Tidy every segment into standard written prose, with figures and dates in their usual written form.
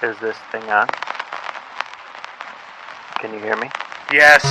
Is this thing on? Can you hear me? Yes.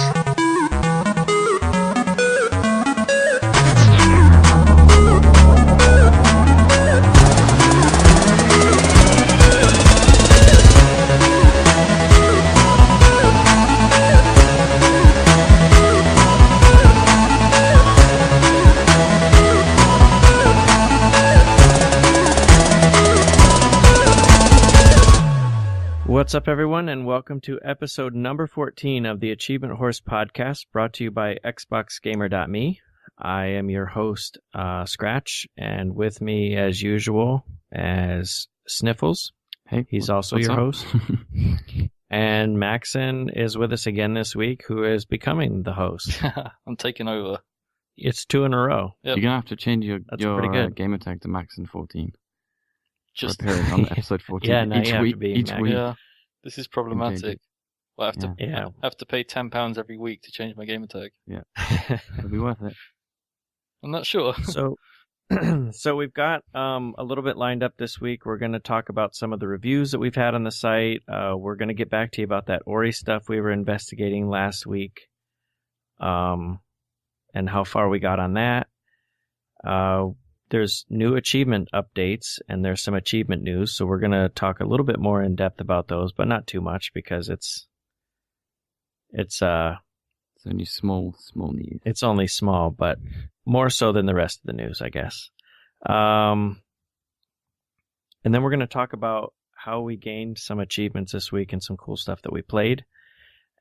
What's up, everyone, and welcome to episode number 14 of the Achievement Horse podcast, brought to you by XboxGamer.me. I am your host, Scratch, and with me, as usual, as Sniffles. Hey, he's also your host. And Maxen is with us again this week, who is becoming the host. I'm taking over. It's 2 in a row. Yep. You're going to have to change your gamer tag to Maxen 14. Just appearing on episode 14. Yeah, now you have to be each week. Yeah, this is problematic. Well, I have to pay £10 every week to change my gamer tag. Yeah, it'll be worth it. I'm not sure. So we've got a little bit lined up this week. We're going to talk about some of the reviews that we've had on the site. We're going to get back to you about that Ori stuff we were investigating last week, and how far we got on that. There's new achievement updates, and there's some achievement news, so we're going to talk a little bit more in depth about those, but not too much, because it's only small news. It's only small, but more so than the rest of the news, I guess. And then we're going to talk about how we gained some achievements this week and some cool stuff that we played,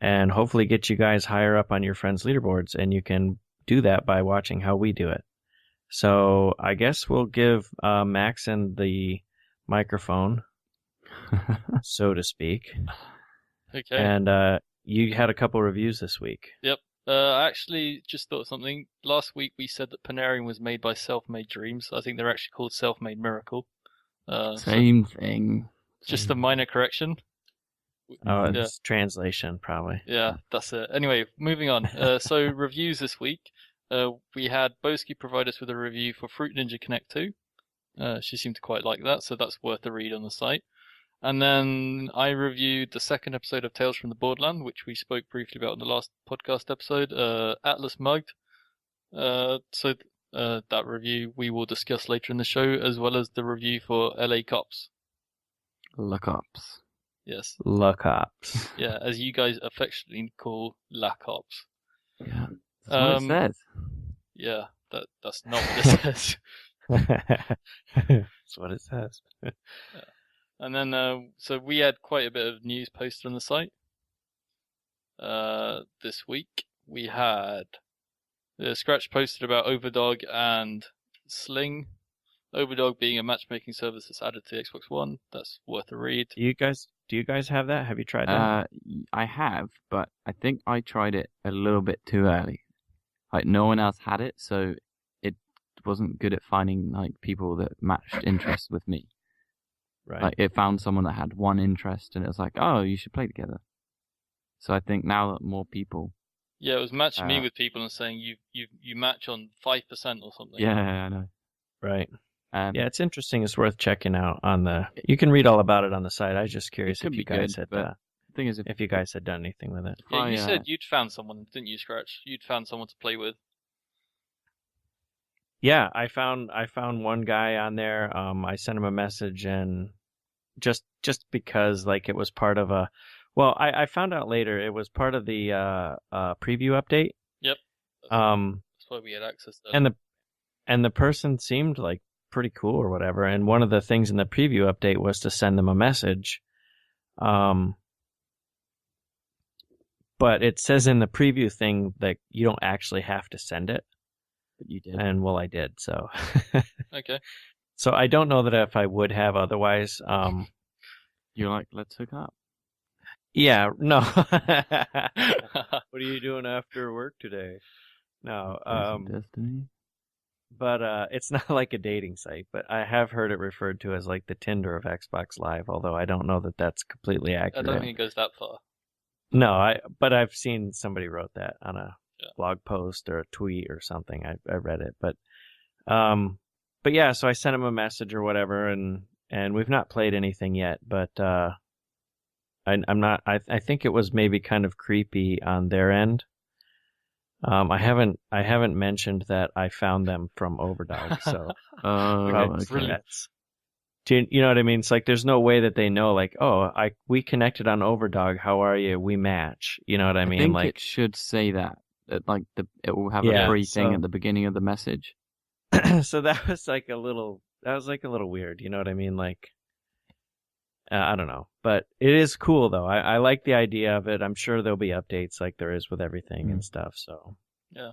and hopefully get you guys higher up on your friends' leaderboards, and you can do that by watching how we do it. So I guess we'll give Maxen the microphone, so to speak. Okay. And you had a couple reviews this week. Yep. I actually just thought of something. Last week we said that Panarin was made by Self-Made Dreams. I think they're actually called Self-Made Miracle. Same thing. Just a minor correction. Oh, it's translation, probably. Yeah, that's it. Anyway, moving on. So reviews this week. We had Boski provide us with a review for Fruit Ninja Connect 2. She seemed to quite like that, so that's worth a read on the site. And then I reviewed the second episode of Tales from the Borderland, which we spoke briefly about in the last podcast episode, Atlas Mugged. So that review we will discuss later in the show, as well as the review for LA Cops. La Cops. Yes. La Cops. Yeah, as you guys affectionately call La Cops. Yeah. That's what it says. Yeah, that's not what it says. That's what it says. Yeah. And then, so we had quite a bit of news posted on the site. This week we had Scratch posted about Overdog and Sling. Overdog being a matchmaking service that's added to Xbox One. That's worth a read. Do you guys have that? Have you tried that? I have, but I think I tried it a little bit too early. Like, no one else had it, so it wasn't good at finding like people that matched interests with me. Right. Like, it found someone that had one interest, and it was like, oh, you should play together. So I think now that more people... Yeah, it was matching me with people and saying you match on 5% or something. Yeah, I know. Right. Yeah, it's interesting. It's worth checking out on the... You can read all about it on the site. I was just curious if you guys had... thing is, if you guys had done anything with it. Yeah, you said you'd found someone, didn't you, Scratch? You'd found someone to play with. Yeah, I found one guy on there. I sent him a message, and just because like it was part of a... Well, I found out later it was part of the preview update. Yep. That's why we had access to it. And the person seemed like pretty cool or whatever. And one of the things in the preview update was to send them a message. But it says in the preview thing that you don't actually have to send it. But you did. And, well, I did, so. Okay. So I don't know that if I would have otherwise. You're like, let's hook up. Yeah, no. What are you doing after work today? No. Destiny? But it's not like a dating site, but I have heard it referred to as like the Tinder of Xbox Live, although I don't know that that's completely accurate. I don't think it goes that far. No, but I've seen somebody wrote that on a blog post or a tweet or something. I read it, but yeah. So I sent him a message or whatever, and we've not played anything yet. But I'm not. I think it was maybe kind of creepy on their end. I haven't mentioned that I found them from Overdog, so Okay. Brilliant. do you know what I mean? It's like there's no way that they know, like, oh, we connected on Overdog. How are you? We match. You know what I mean? I think Like, it should say that. Like it will have Yeah, a free thing so- at the beginning of the message. so that was like a little weird. You know what I mean? Like, I don't know, but it is cool though. I like the idea of it. I'm sure there'll be updates like there is with everything and stuff. So Yeah.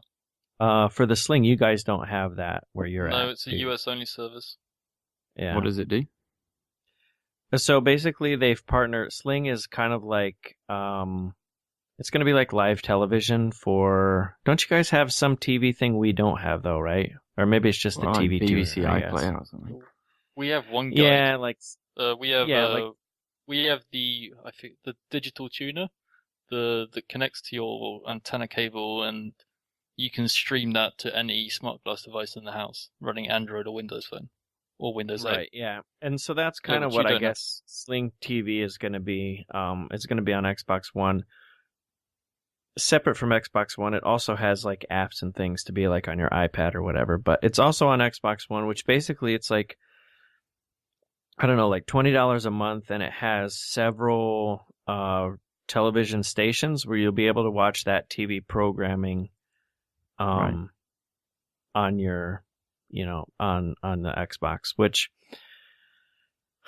For the Sling, you guys don't have that where you're at. No, it's a do you? US only service. Yeah. What does it do? So basically, they've partnered. Sling is kind of like it's going to be like live television for. Don't you guys have some TV thing we don't have though, right? Or maybe it's just the Like TV BBC tuner, I guess. iPlayer or something. We have one guide. Yeah, like We have like- we have the digital tuner, that connects to your antenna cable, and you can stream that to any smart glass device in the house running Android or Windows Phone or Windows 8. right, yeah. And so that's kind of which what you I don't have. guess Sling TV is going to be. It's going to be on Xbox One. Separate from Xbox One, it also has like apps and things to be like on your iPad or whatever. But it's also on Xbox One, which basically it's like, I don't know, like $20 a month, and it has several television stations where you'll be able to watch that TV programming on your, on the Xbox, which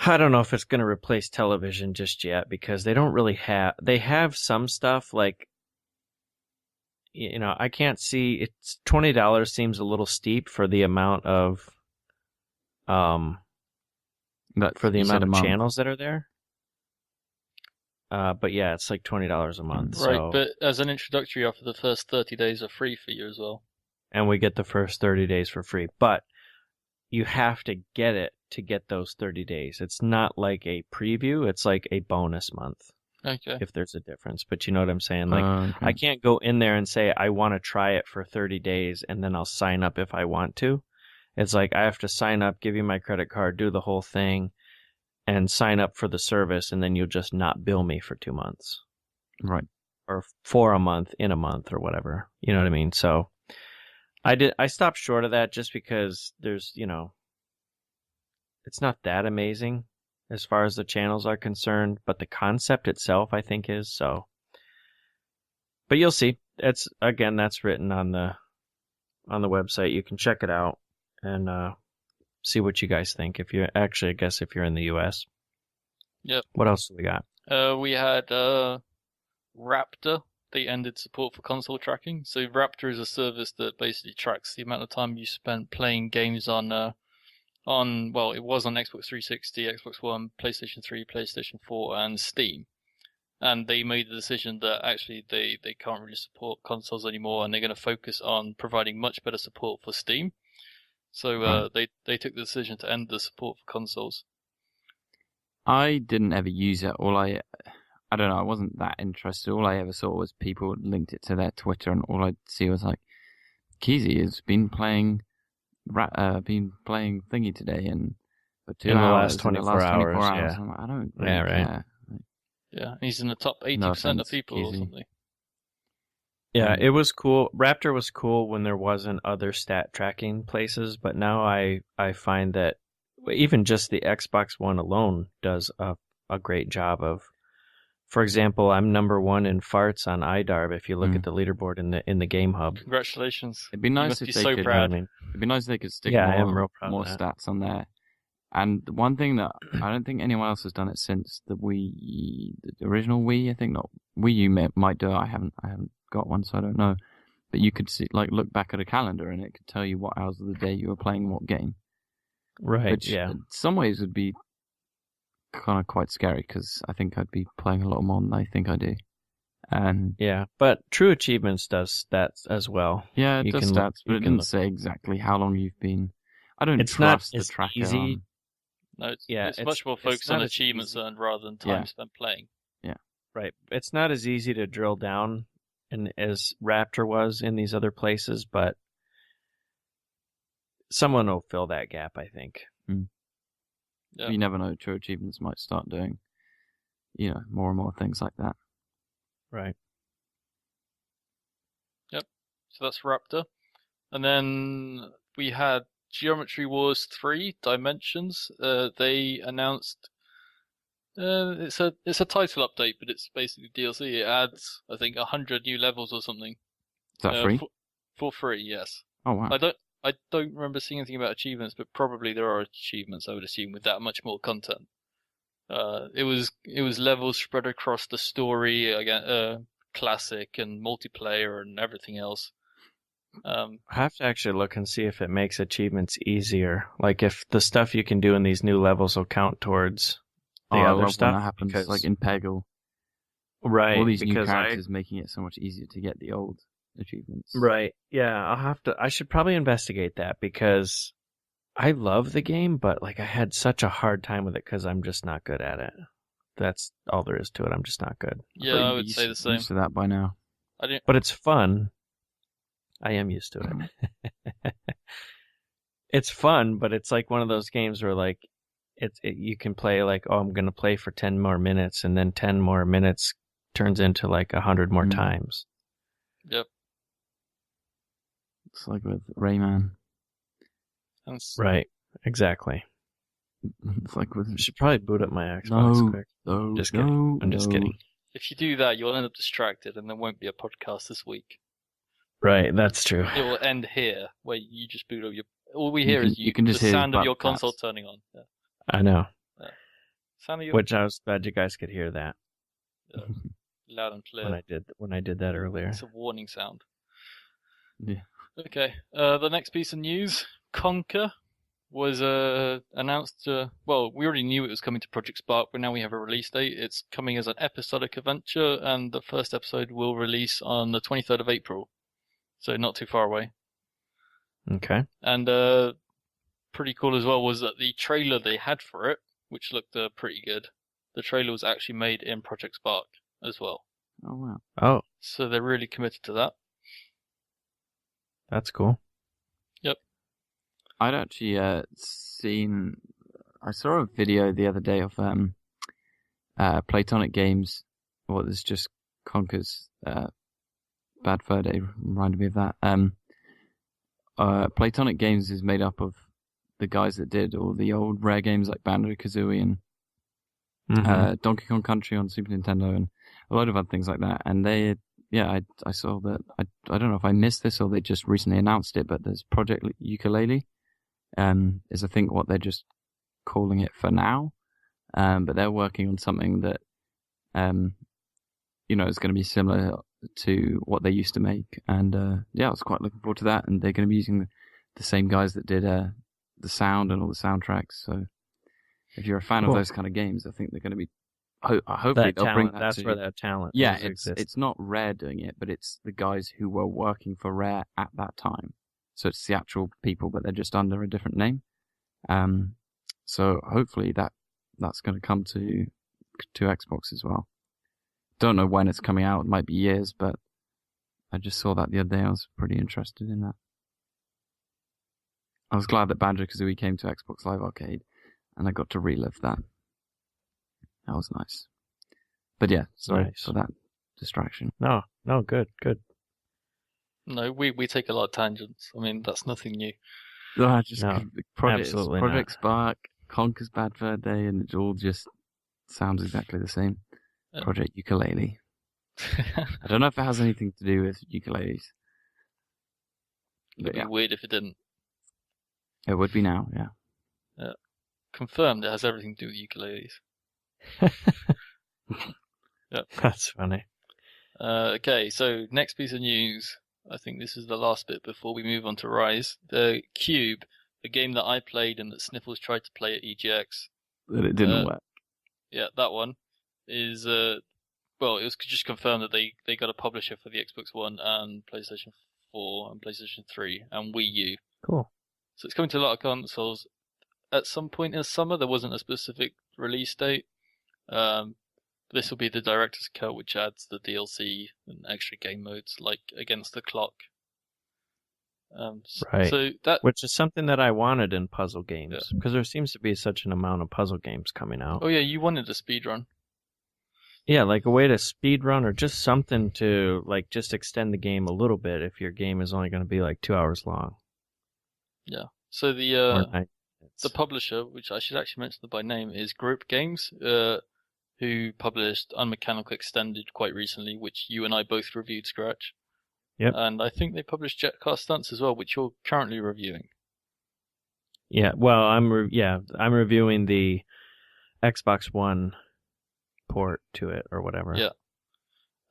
I don't know if it's going to replace television just yet, because they don't really they have some stuff like, I can't see, it's $20 seems a little steep for the amount of channels that are there. But yeah, it's like $20 a month. Right, so, but as an introductory offer, the first 30 days are free for you as well. and we get the first 30 days for free. But you have to get it to get those 30 days. It's not like a preview. It's like a bonus month, Okay. if there's a difference. But you know what I'm saying? Like, Okay. I can't go in there and say, I want to try it for 30 days, and then I'll sign up if I want to. It's like, I have to sign up, give you my credit card, do the whole thing, and sign up for the service, and then you'll just not bill me for 2 months. Right. Or for a month, in a month, or whatever. You know what I mean? So I stopped short of that just because there's, it's not that amazing as far as the channels are concerned, but the concept itself, I think, is so. But you'll see. That's written on the website. You can check it out and see what you guys think. If you're actually, I guess if you're in the US. Yep. What else do we got? We had Raptor. They ended support for console tracking. So Raptor is a service that basically tracks the amount of time you spent playing games on it was on Xbox 360, Xbox One, PlayStation 3, PlayStation 4, and Steam. And they made the decision that actually they can't really support consoles anymore, and they're going to focus on providing much better support for Steam. So they took the decision to end the support for consoles. I didn't ever use it. I don't know, I wasn't that interested. All I ever saw was people linked it to their Twitter, and all I'd see was like, Keezy has been playing thingy today, and for 2 In the hours, last 24 hours, yeah. I'm like, I don't really Yeah, right. care. Yeah, he's in the top 80% No of offense, people or Keezy. something. Yeah, it was cool. Raptor was cool when there wasn't other stat tracking places, but now I find that even just the Xbox One alone does a great job of. For example, I'm number 1 in farts on iDarb if you look at the leaderboard in the Game Hub. Congratulations. It'd be You nice must if be they so could. proud. It'd be nice if they could stick Yeah, I am real proud more of that. stats on there. And the one thing that I don't think anyone else has done it since the original Wii. I think not. Wii U might do it. I haven't got one, so I don't know. But you could see, look back at a calendar, and it could tell you what hours of the day you were playing what game. Right. Which, in some ways, would be kind of quite scary, because I think I'd be playing a lot more than I think I do. And yeah, but True Achievements does that as well. yeah, it You does can stats, look- but you it can didn't look. say exactly how long you've been. I don't It's not trust the as tracker. easy. No, it's Yeah, much more it's focused not on as achievements easy. earned rather than time spent playing. Right. It's not as easy to drill down as Raptor was in these other places, but someone will fill that gap, I think. Yeah. You never know. True Achievements might start doing more and more things like that. Right. Yep. So that's Raptor. And then we had Geometry Wars 3 Dimensions. They announced it's a title update, but it's basically DLC. It adds, I think, 100 new levels or something. Is that free? For free, yes. Oh wow. I don't remember seeing anything about achievements, but probably there are achievements, I would assume, with that much more content. It was levels spread across the story, again, classic and multiplayer and everything else. I have to actually look and see if it makes achievements easier. Like if the stuff you can do in these new levels will count towards the I other love stuff. when that happens, like in Peggle. Right. All these new because characters making it so much easier to get the old achievements. Right. Yeah, I should probably investigate that because I love the game, but like I had such a hard time with it because I'm just not good at it. That's all there is to it. I'm just not good. Yeah, I would say the same. Used to that by now. But it's fun. I am used to it. It's fun, but it's like one of those games where like you can play like, oh, I'm going to play for 10 more minutes, and then 10 more minutes turns into like 100 more times. Yep. It's like with Rayman. Right, exactly. It's like with... I should probably boot up my Xbox quick. No, just kidding. I'm just kidding. If you do that, you'll end up distracted, and there won't be a podcast this week. Right, that's true. It will end here, where you just boot up your... All we hear is the just sound of your console turning on. Yeah. I know. Yeah. Sound of your... Which I was glad you guys could hear that. Yeah. Loud and clear. When I did that earlier. It's a warning sound. Yeah. Okay. The next piece of news, Conker was announced. Well, we already knew it was coming to Project Spark, but now we have a release date. It's coming as an episodic adventure, and the first episode will release on the 23rd of April. So not too far away. Okay. And pretty cool as well was that the trailer they had for it, which looked pretty good, the trailer was actually made in Project Spark as well. Oh, wow. Oh. So they're really committed to that. That's cool. Yep. I'd actually I saw a video the other day of Platonic Games. Well, it's just Conker's Bad Fur Day reminded me of that. Platonic Games is made up of the guys that did all the old Rare games like Banjo-Kazooie and Donkey Kong Country on Super Nintendo and a load of other things like that. And I saw that. I don't know if I missed this or they just recently announced it, but there's Project Ukulele. Is I think what they're just calling it for now. But they're working on something that, is going to be similar to what they used to make. And, I was quite looking forward to that. And they're going to be using the same guys that did, the sound and all the soundtracks. So if you're a fan of those kind of games, I think they're going to be, hopefully they'll bring that That's where that talent exists. It's not Rare doing it, but it's the guys who were working for Rare at that time. So it's the actual people, but they're just under a different name. So hopefully that's going to come to Xbox as well. Don't know when it's coming out. It might be years, but I just saw that the other day. I was pretty interested in that. I was glad that Banjo-Kazooie came to Xbox Live Arcade, and I got to relive that. That was nice. But yeah, sorry for that distraction. No, good. No, we take a lot of tangents. I mean, that's nothing new. Project Spark, Conker's Bad Fur Day, and it all just sounds exactly the same. Project Ukulele. I don't know if it has anything to do with ukuleles. It'd be weird if it didn't. It would be now, yeah. Confirmed it has everything to do with ukuleles. Yep. That's funny. Okay, so next piece of news. I think this is the last bit before we move on to Rise. The Cube, a game that I played and that Sniffles tried to play at EGX. But it didn't work. Yeah, that one is, it was just confirmed that they got a publisher for the Xbox One and PlayStation 4 and PlayStation 3 and Wii U. Cool. So it's coming to a lot of consoles. At some point in the summer, there wasn't a specific release date. This will be the director's cut, which adds the DLC and extra game modes, like Against the Clock. Right. So which is something that I wanted in puzzle games, because there seems to be such an amount of puzzle games coming out. Oh yeah, you wanted a speedrun. Yeah, like a way to speed run or just something to like just extend the game a little bit if your game is only going to be like 2 hours long. Yeah. So Or the 9 minutes. publisher, which I should actually mention by name, is Group Games, who published Unmechanical Extended quite recently, which you and I both reviewed, Scratch. Yep. And I think they published Jetcar Stunts as well, which you're currently reviewing. Yeah, well, I'm reviewing the Xbox One port to it or whatever. Yeah.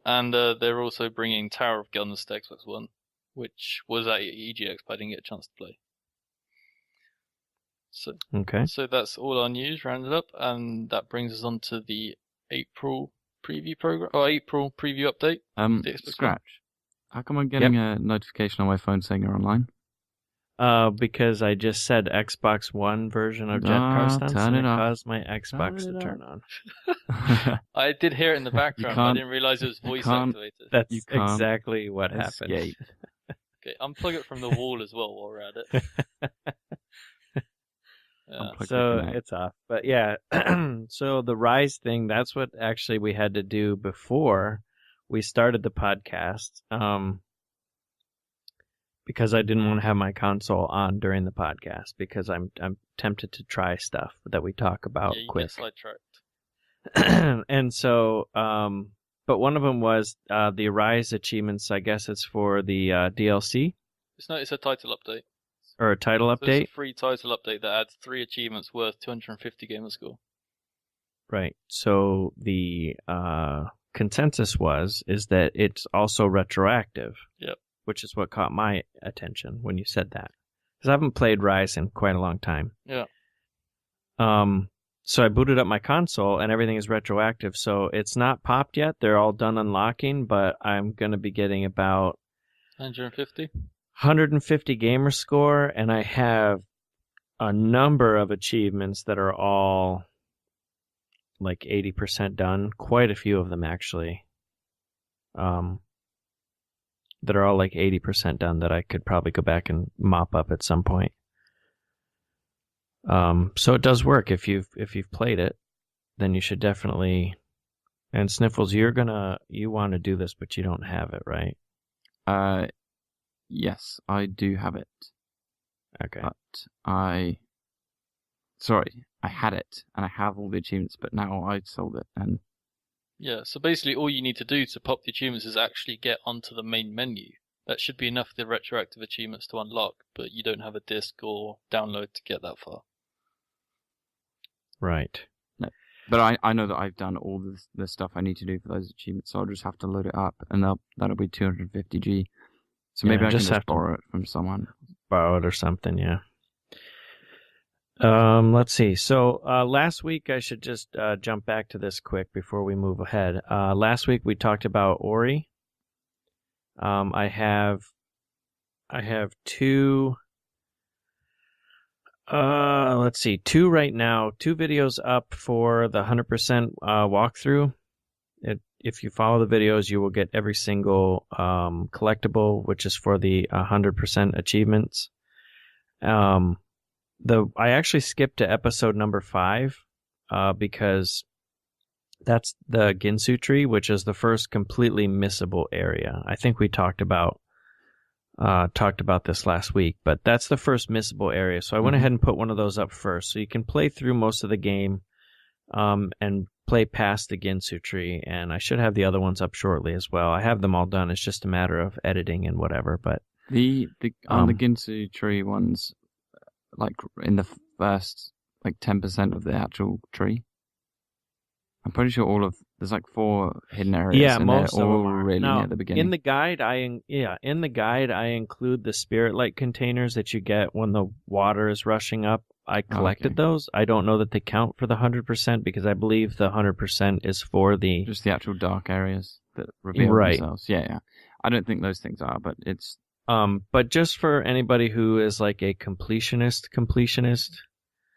And they're also bringing Tower of Guns to Xbox One, which was at EGX, but I didn't get a chance to play. So that's all our news rounded up, and that brings us on to the April preview update. The Xbox Scratch. How come I'm getting a notification on my phone saying you're online? Because I just said Xbox One version of Jetcar Stunts, and it caused my Xbox to turn on. I did hear it in the background, but I didn't realize it was voice activated. That's exactly what happened. Okay, unplug it from the wall as well while we're at it. So it's off. But yeah, so the Rise thing, that's what actually we had to do before we started the podcast. Because I didn't want to have my console on during the podcast because I'm tempted to try stuff that we talk about quick. Get sidetracked. And so, but one of them was the Arise achievements. I guess it's for the DLC. It's a title update. Or a title update? It's a free title update that adds 3 achievements worth 250 Gamerscore. Right. So the consensus is that it's also retroactive. Yep. Which is what caught my attention when you said that. Because I haven't played Rise in quite a long time. Yeah. So I booted up my console and everything is retroactive. So it's not popped yet. They're all done unlocking, but I'm going to be getting about 150 gamer score, and I have a number of achievements that are all like 80% done. Quite a few of them, actually. That are all like 80% done that I could probably go back and mop up at some point. So it does work. If you've played it, then you should definitely. And Sniffles, you want to do this, but you don't have it, right? Yes, I do have it. Okay. But I had it, and I have all the achievements, but now I sold it, and. Yeah, so basically all you need to do to pop the achievements is actually get onto the main menu. That should be enough of the retroactive achievements to unlock, but you don't have a disc or download to get that far. Right. No. But I know that I've done all the stuff I need to do for those achievements, so I'll just have to load it up, and that'll be 250G. So maybe I can just borrow it from someone. Borrow it or something, yeah. Let's see. So last week, I should just jump back to this quick before we move ahead. Last week we talked about Ori. I have 2. Let's see, 2 right now. 2 videos up for the 100% walkthrough. If you follow the videos, you will get every single collectible, which is for the 100% achievements. I actually skipped to episode number 5 because that's the Ginsu tree, which is the first completely missable area. I think we talked about this last week, but that's the first missable area. So I went ahead and put one of those up first, so you can play through most of the game and play past the Ginsu tree. And I should have the other ones up shortly as well. I have them all done. It's just a matter of editing and whatever. But the Ginsu tree ones. Like in the first 10% of the actual tree. I'm pretty sure there's like 4 hidden areas. Yeah, and most they're all of them are. really Now, near the beginning. In the guide, I include the spirit light containers that you get when the water is rushing up. I collected those. I don't know that they count for the 100% because I believe the 100% is for just the actual dark areas that reveal themselves. Yeah. I don't think those things are, but it's. But just for anybody who is like a completionist,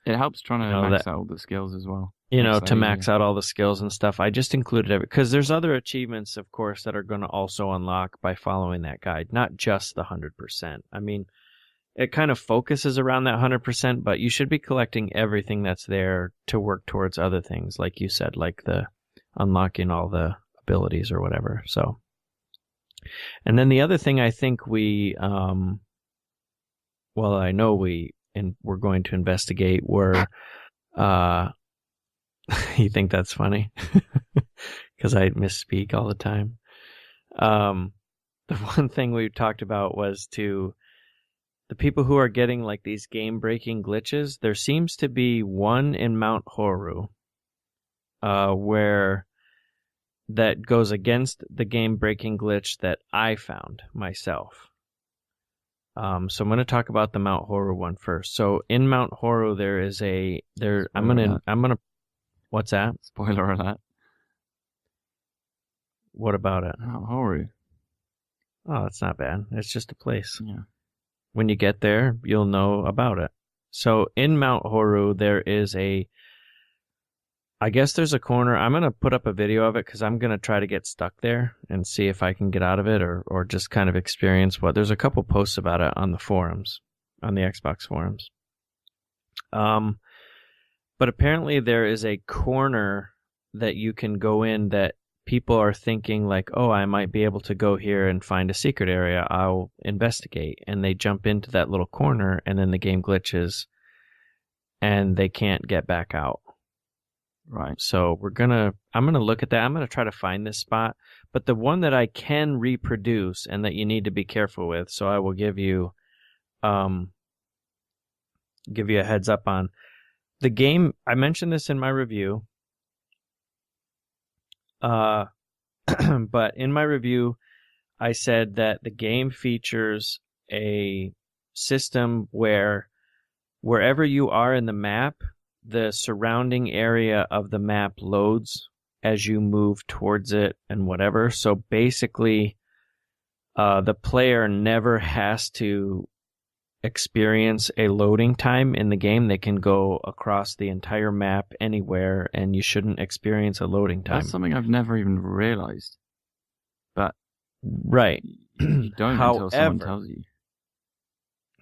it helps trying to max out all the skills as well. To max out all the skills and stuff. I just included it because there's other achievements, of course, that are going to also unlock by following that guide, not just the 100%. I mean, it kind of focuses around that 100%, but you should be collecting everything that's there to work towards other things, like you said, like the unlocking all the abilities or whatever. So, and then the other thing I think I know we're going to investigate were, you think that's funny? Because I misspeak all the time. The one thing we talked about was the people who are getting like these game-breaking glitches. There seems to be one in Mount Horu, where that goes against the game-breaking glitch that I found myself. So I'm going to talk about the Mount Horu one first. So in Mount Horu, what's that? Spoiler alert. What about it? Mount Horu. Oh, it's not bad. It's just a place. Yeah. When you get there, you'll know about it. So in Mount Horu, there's a corner. I'm going to put up a video of it because I'm going to try to get stuck there and see if I can get out of it or just kind of experience there's a couple posts about it on the forums, on the Xbox forums. But apparently there is a corner that you can go in that people are thinking like, oh, I might be able to go here and find a secret area. I'll investigate. And they jump into that little corner and then the game glitches and they can't get back out. Right. So I'm going to look at that. I'm going to try to find this spot. But the one that I can reproduce and that you need to be careful with, so I will give you a heads up on the game. I mentioned this in my review. But in my review, I said that the game features a system where wherever you are in the map, the surrounding area of the map loads as you move towards it and whatever. So basically, the player never has to experience a loading time in the game. They can go across the entire map anywhere, and you shouldn't experience a loading time. That's something I've never even realized. But right, you don't until someone tells you.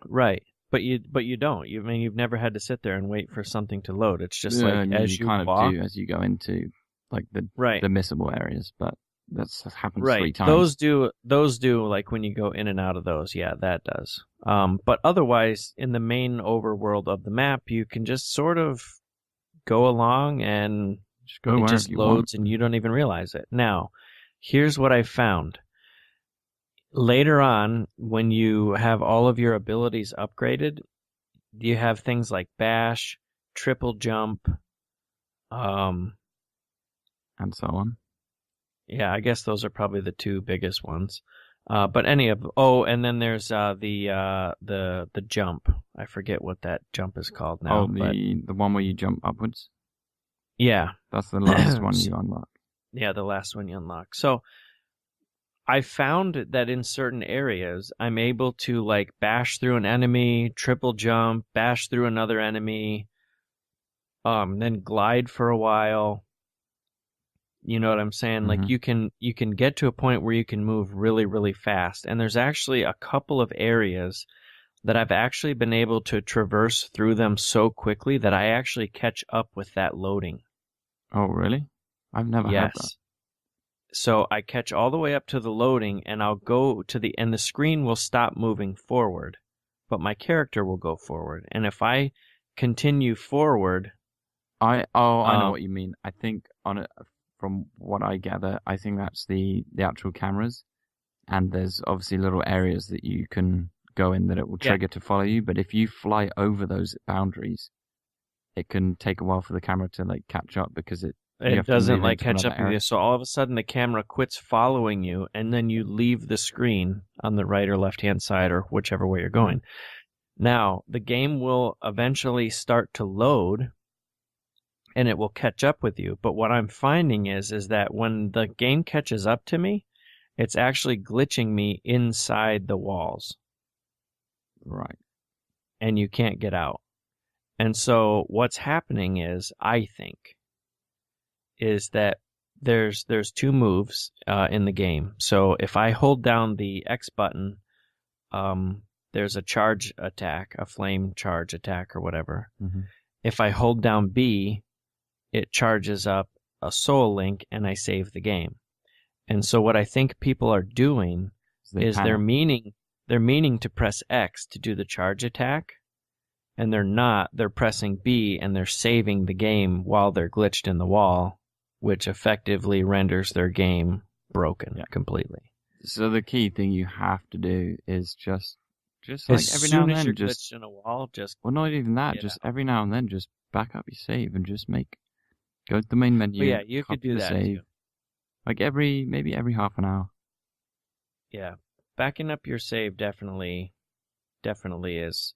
Right. But you don't. You've never had to sit there and wait for something to load. It's just like as you kind walk, of do as you go into like the missable areas. But that's happened 3 times. Those do like when you go in and out of those. Yeah, that does. But otherwise, in the main overworld of the map, you can just sort of go along and it just loads, and you don't even realize it. Now, here's what I found. Later on, when you have all of your abilities upgraded, you have things like bash, triple jump, and so on. Yeah, I guess those are probably the 2 biggest ones. But and then there's the jump. I forget what that jump is called now. Oh, the one where you jump upwards? Yeah. That's the last one you unlock. Yeah, the last one you unlock. So I found that in certain areas, I'm able to like bash through an enemy, triple jump, bash through another enemy, then glide for a while. You know what I'm saying? Mm-hmm. Like you can get to a point where you can move really, really fast. And there's actually a couple of areas that I've actually been able to traverse through them so quickly that I actually catch up with that loading. Oh, really? I've never had that. So I catch all the way up to the loading, and I'll go to and the screen will stop moving forward, but my character will go forward. And if I continue forward, I know what you mean. I think from what I gather, I think that's the actual cameras, and there's obviously little areas that you can go in that it will trigger to follow you. But if you fly over those boundaries, it can take a while for the camera to like catch up because it doesn't like catch up with you. So all of a sudden the camera quits following you, and then you leave the screen on the right or left hand side or whichever way you're going. Now the game will eventually start to load, and it will catch up with you. But what I'm finding is that when the game catches up to me, it's actually glitching me inside the walls. Right. And you can't get out. And so what's happening is, I think, is that there's 2 moves in the game. So if I hold down the X button, there's a charge attack, a flame charge attack or whatever. Mm-hmm. If I hold down B, it charges up a soul link and I save the game. And so what I think people are doing is they're meaning to press X to do the charge attack, and they're not. They're pressing B and they're saving the game while they're glitched in the wall, which effectively renders their game broken completely. So the key thing you have to do is just as like every now and then, you're just glitched in a wall, not even that, just every now and then, just back up your save and just go to the main menu. Yeah, you could do that save, too. Like maybe every half an hour. Yeah, backing up your save definitely is,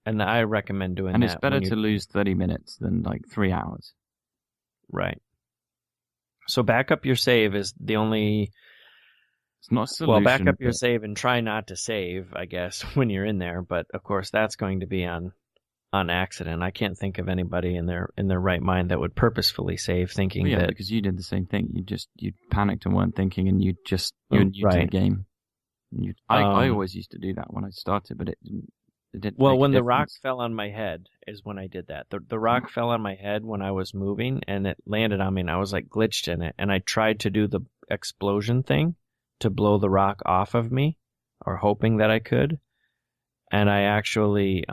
and I recommend doing that. And it's better to lose 30 minutes than like 3 hours. Right. So back up your save is the only. It's not a solution. Well, back up your save and try not to save, I guess, when you're in there. But of course, that's going to be on accident. I can't think of anybody in their right mind that would purposefully save, thinking that. Because you did the same thing. You panicked and weren't thinking, and you're new to the game. I always used to do that when I started, but it didn't. Well, when the rock fell on my head is when I did that. The rock fell on my head when I was moving, and it landed on me, and I was like glitched in it, and I tried to do the explosion thing to blow the rock off of me, or hoping that I could, and I actually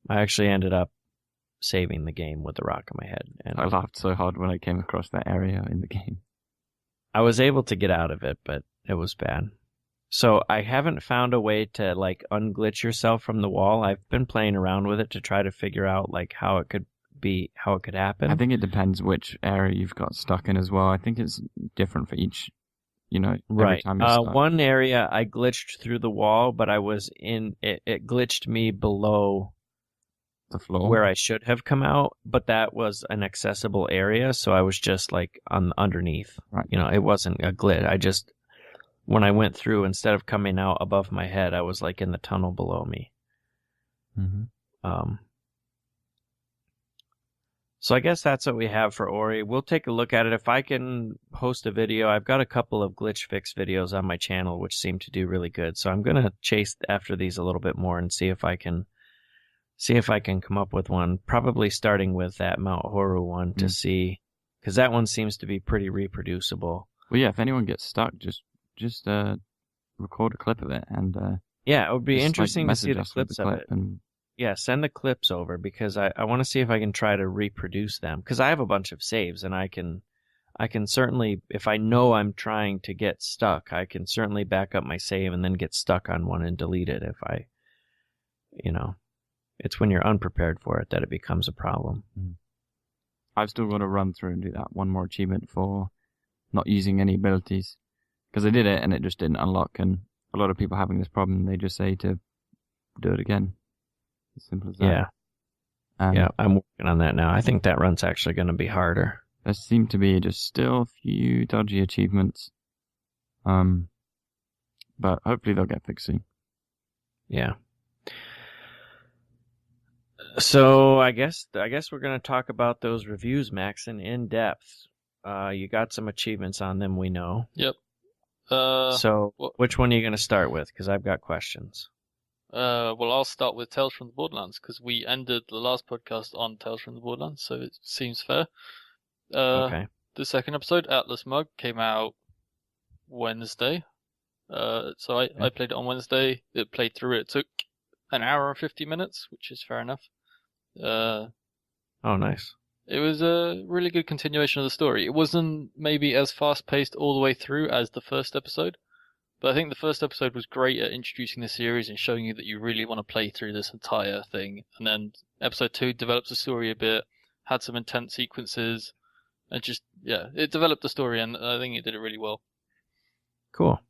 ended up saving the game with the rock on my head. And I laughed so hard when I came across that area in the game. I was able to get out of it, but it was bad. So I haven't found a way to like unglitch yourself from the wall. I've been playing around with it to try to figure out like how it could happen. I think it depends which area you've got stuck in as well. I think it's different for each, every time you're stuck. One area I glitched through the wall, but I was in it glitched me below the floor where I should have come out, but that was an accessible area, so I was just like underneath. Right. It wasn't a glitch. When I went through, instead of coming out above my head, I was like in the tunnel below me. Mm-hmm. So I guess that's what we have for Ori. We'll take a look at it. If I can post a video, I've got a couple of glitch fix videos on my channel, which seem to do really good. So I'm going to chase after these a little bit more and see if I can come up with one, probably starting with that Mount Horu one to see, because that one seems to be pretty reproducible. Well, yeah, if anyone gets stuck, just record a clip of it, and it would be interesting to see the clips of it. And yeah, send the clips over, because I want to see if I can try to reproduce them, because I have a bunch of saves, and I can certainly, if I know I'm trying to get stuck, I can certainly back up my save and then get stuck on one and delete it if I, it's when you're unprepared for it that it becomes a problem. I've still got to run through and do that one more achievement for not using any abilities, because I did it and it just didn't unlock, and a lot of people having this problem, they just say to do it again. As simple as that. Yeah, I'm working on that now. I think that run's actually going to be harder. There seem to be just still a few dodgy achievements, but hopefully they'll get fixed soon. Yeah. So I guess we're going to talk about those reviews, Maxen, in depth. You got some achievements on them, we know. Yep. Which one are you going to start with? Because I've got questions. Well, I'll start with Tales from the Borderlands, because we ended the last podcast on Tales from the Borderlands, so it seems fair. Okay. The second episode, Atlas Mug, came out Wednesday. So I played it on Wednesday. It played through. It took an hour and 50 minutes, which is fair enough. Oh, nice. It was a really good continuation of the story. It wasn't maybe as fast-paced all the way through as the first episode, but I think the first episode was great at introducing the series and showing you that you really want to play through this entire thing. And then episode 2 develops the story a bit, had some intense sequences, and it developed the story, and I think it did it really well. Cool.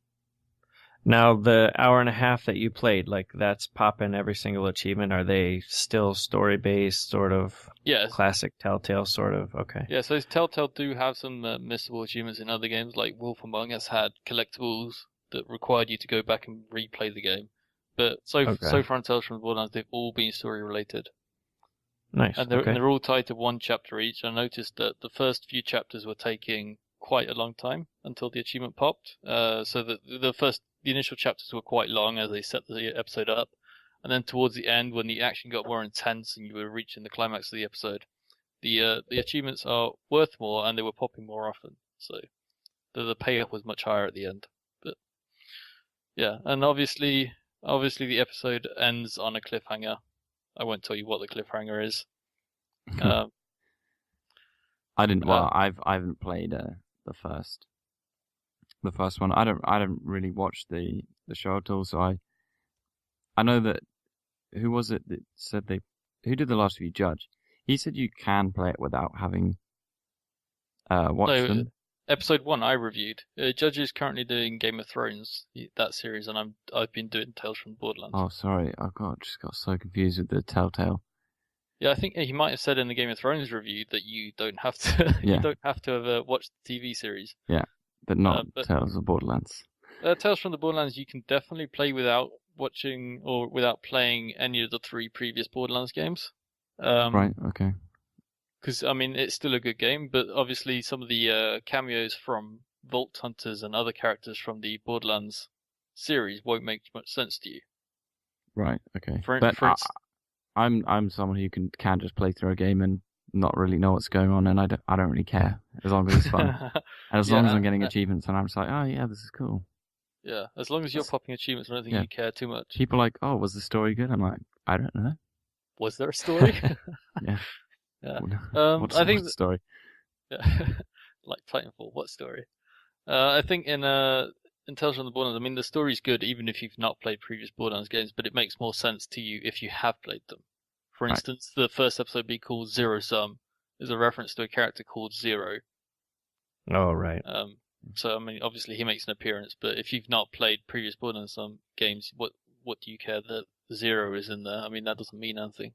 Now, the hour and a half that you played, like, that's popping every single achievement. Are they still story-based, sort of? Yes. Classic Telltale, sort of? Okay. Yeah, so Telltale do have some missable achievements in other games, like Wolf Among Us had collectibles that required you to go back and replay the game. But so far in Tales from the Borderlands, they've all been story-related. Nice. And they're all tied to one chapter each. I noticed that the first few chapters were taking quite a long time until the achievement popped. So that the initial chapters were quite long as they set the episode up, and then towards the end, when the action got more intense and you were reaching the climax of the episode, the achievements are worth more and they were popping more often. So the payoff was much higher at the end. But yeah, and obviously the episode ends on a cliffhanger. I won't tell you what the cliffhanger is. I didn't. Well, I haven't played the first one. I don't really watch the show at all. So I know that who was it that said who did the last review? Judge. He said you can play it without having watched them. Episode 1 I reviewed. Judge is currently doing Game of Thrones, that series, and I've been doing Tales from the Borderlands. Oh, sorry, just got so confused with the Telltale. Yeah, I think he might have said in the Game of Thrones review that you don't have to. You don't have to have watched the TV series. Yeah, but not Tales of the Borderlands. Tales from the Borderlands you can definitely play without watching or without playing any of the 3 previous Borderlands games. Right. Okay. Because, I mean, it's still a good game, but obviously some of the cameos from Vault Hunters and other characters from the Borderlands series won't make much sense to you. Right, okay. But I'm someone who can just play through a game and not really know what's going on, and I don't really care, as long as it's fun. And as long as I'm getting achievements, and I'm just like, oh yeah, this is cool. Yeah, as long as you're popping achievements, I don't think you care too much. People are like, oh, was the story good? I'm like, I don't know. Was there a story? Yeah. Yeah. What's the story? Yeah. Like Titanfall, what story? I think in Tales from the Borderlands, I mean, the story's good even if you've not played previous Borderlands games, but it makes more sense to you if you have played them. For instance, the first episode being called Zero Sum is a reference to a character called Zero. Oh, right. So, I mean, obviously he makes an appearance, but if you've not played previous Borderlands games, what do you care that Zero is in there? I mean, that doesn't mean anything.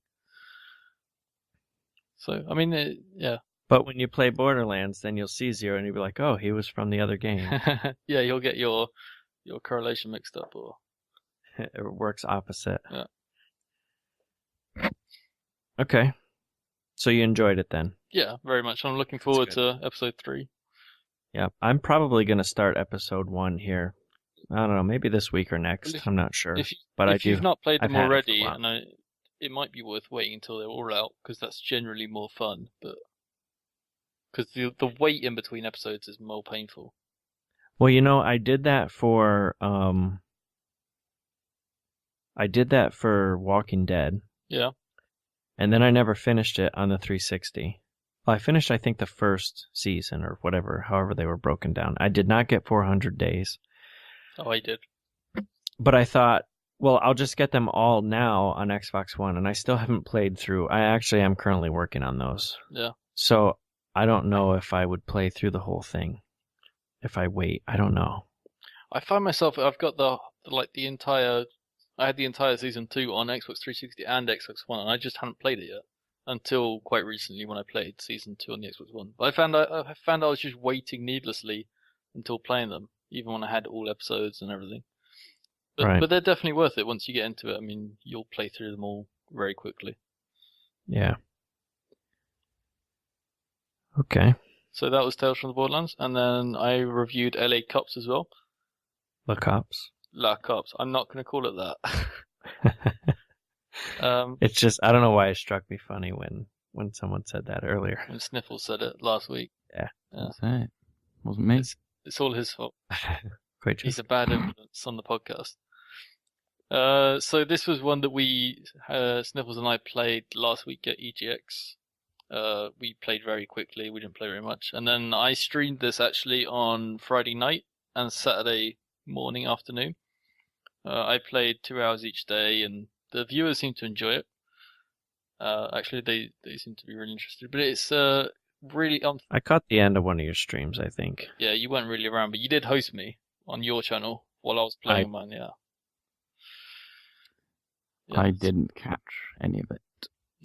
So, I mean, yeah. But when you play Borderlands, then you'll see Zero and you'll be like, oh, he was from the other game. Yeah, you'll get your correlation mixed up, or it works opposite. Yeah. Okay. So you enjoyed it then? Yeah, very much. I'm looking forward to episode 3. Yeah, I'm probably going to start episode 1 here. I don't know, maybe this week or next. I'm not sure. If you've not played them I've already, it might be worth waiting until they're all out, because that's generally more fun. But because the wait in between episodes is more painful. Well, you know, I did that for Walking Dead. Yeah. And then I never finished it on the 360. Well, I finished, I think, the first season or whatever, however they were broken down. I did not get 400 days. Oh, I did. But I thought, well, I'll just get them all now on Xbox One, and I still haven't played through. I actually am currently working on those. Yeah. So I don't know if I would play through the whole thing if I wait. I don't know. I find myself, I've got I had the entire season 2 on Xbox 360 and Xbox One, and I just hadn't played it yet until quite recently when I played season 2 on the Xbox One. But I found I was just waiting needlessly until playing them, even when I had all episodes and everything. But they're definitely worth it once you get into it. I mean, you'll play through them all very quickly. Yeah. Okay. So that was Tales from the Borderlands, and then I reviewed LA Cops as well. The Cops. La Cops. I'm not going to call it that. It's just, I don't know why it struck me funny when someone said that earlier. When Sniffles said it last week. Yeah. That's it. Wasn't me. It's all his fault. Great. He's a bad influence on the podcast. So this was one that we, Sniffles and I played last week at EGX. We played very quickly. We didn't play very much. And then I streamed this actually on Friday night and Saturday morning, afternoon. I played 2 hours each day, and the viewers seemed to enjoy it. Actually, they seem to be really interested. But it's really... I caught the end of one of your streams, I think. Yeah, you weren't really around, but you did host me on your channel while I was playing mine, yeah. I didn't catch any of it.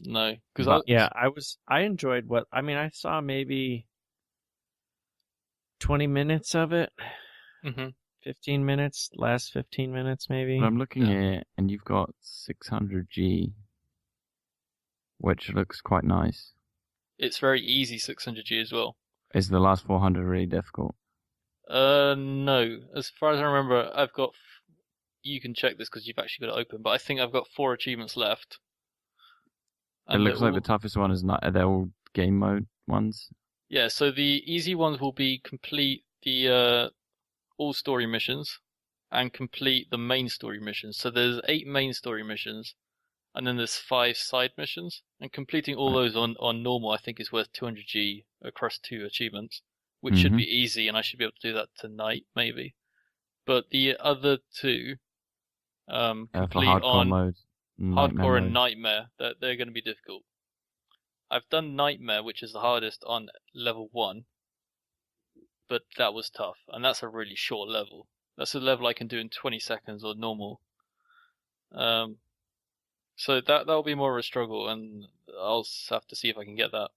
No, because I enjoyed I saw maybe 20 minutes of it. Mm-hmm. 15 minutes, last 15 minutes maybe. But I'm looking here, and you've got 600G, which looks quite nice. It's very easy 600G as well. Is the last 400 really difficult? No. As far as I remember, I've got... You can check this because you've actually got it open, but I think I've got 4 achievements left. It looks like the toughest one is not. They're all game mode ones? Yeah, so the easy ones will be complete the all story missions and complete the main story missions. So there's 8 main story missions, and then there's 5 side missions. And completing all those on normal, I think, is worth 200G across 2 achievements, which should be easy, and I should be able to do that tonight, maybe. But the other 2, For complete hardcore on mode, hardcore and mode. nightmare, they're going to be difficult. I've done nightmare, which is the hardest, on level 1, but that was tough, and that's a really short level. That's a level I can do in 20 seconds on normal. So that'll be more of a struggle, and I'll have to see if I can get that.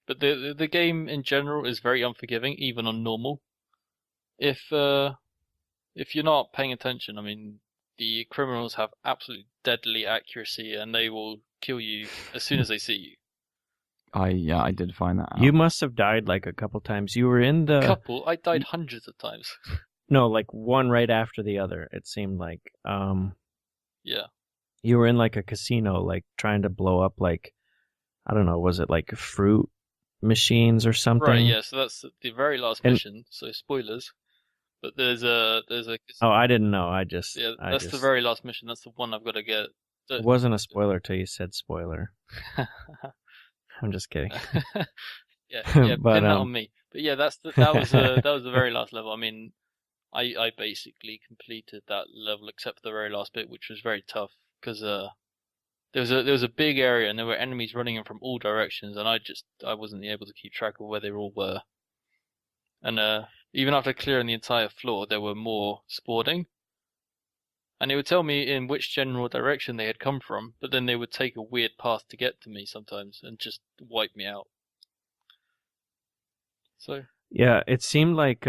But the game in general is very unforgiving, even on normal. If you're not paying attention, I mean, the criminals have absolute deadly accuracy, and they will kill you as soon as they see you. I did find that out. You must have died like a couple times. You were in the Couple? I died hundreds of times. No, like one right after the other. It seemed like Yeah. you were in like a casino, like trying to blow up like, I don't know, was it like fruit machines or something? Right. Yeah. So that's the very last mission. So spoilers. But there's a. Oh, I didn't know. That's the very last mission. That's the one I've got to get. It wasn't a spoiler till you said spoiler. I'm just kidding. yeah, But, pin that on me. But yeah, that was the very last level. I mean, I basically completed that level except for the very last bit, which was very tough because there was a big area and there were enemies running in from all directions, and I wasn't able to keep track of where they all were. And even after clearing the entire floor, there were more spawning. And it would tell me in which general direction they had come from, but then they would take a weird path to get to me sometimes and just wipe me out. So yeah, it seemed like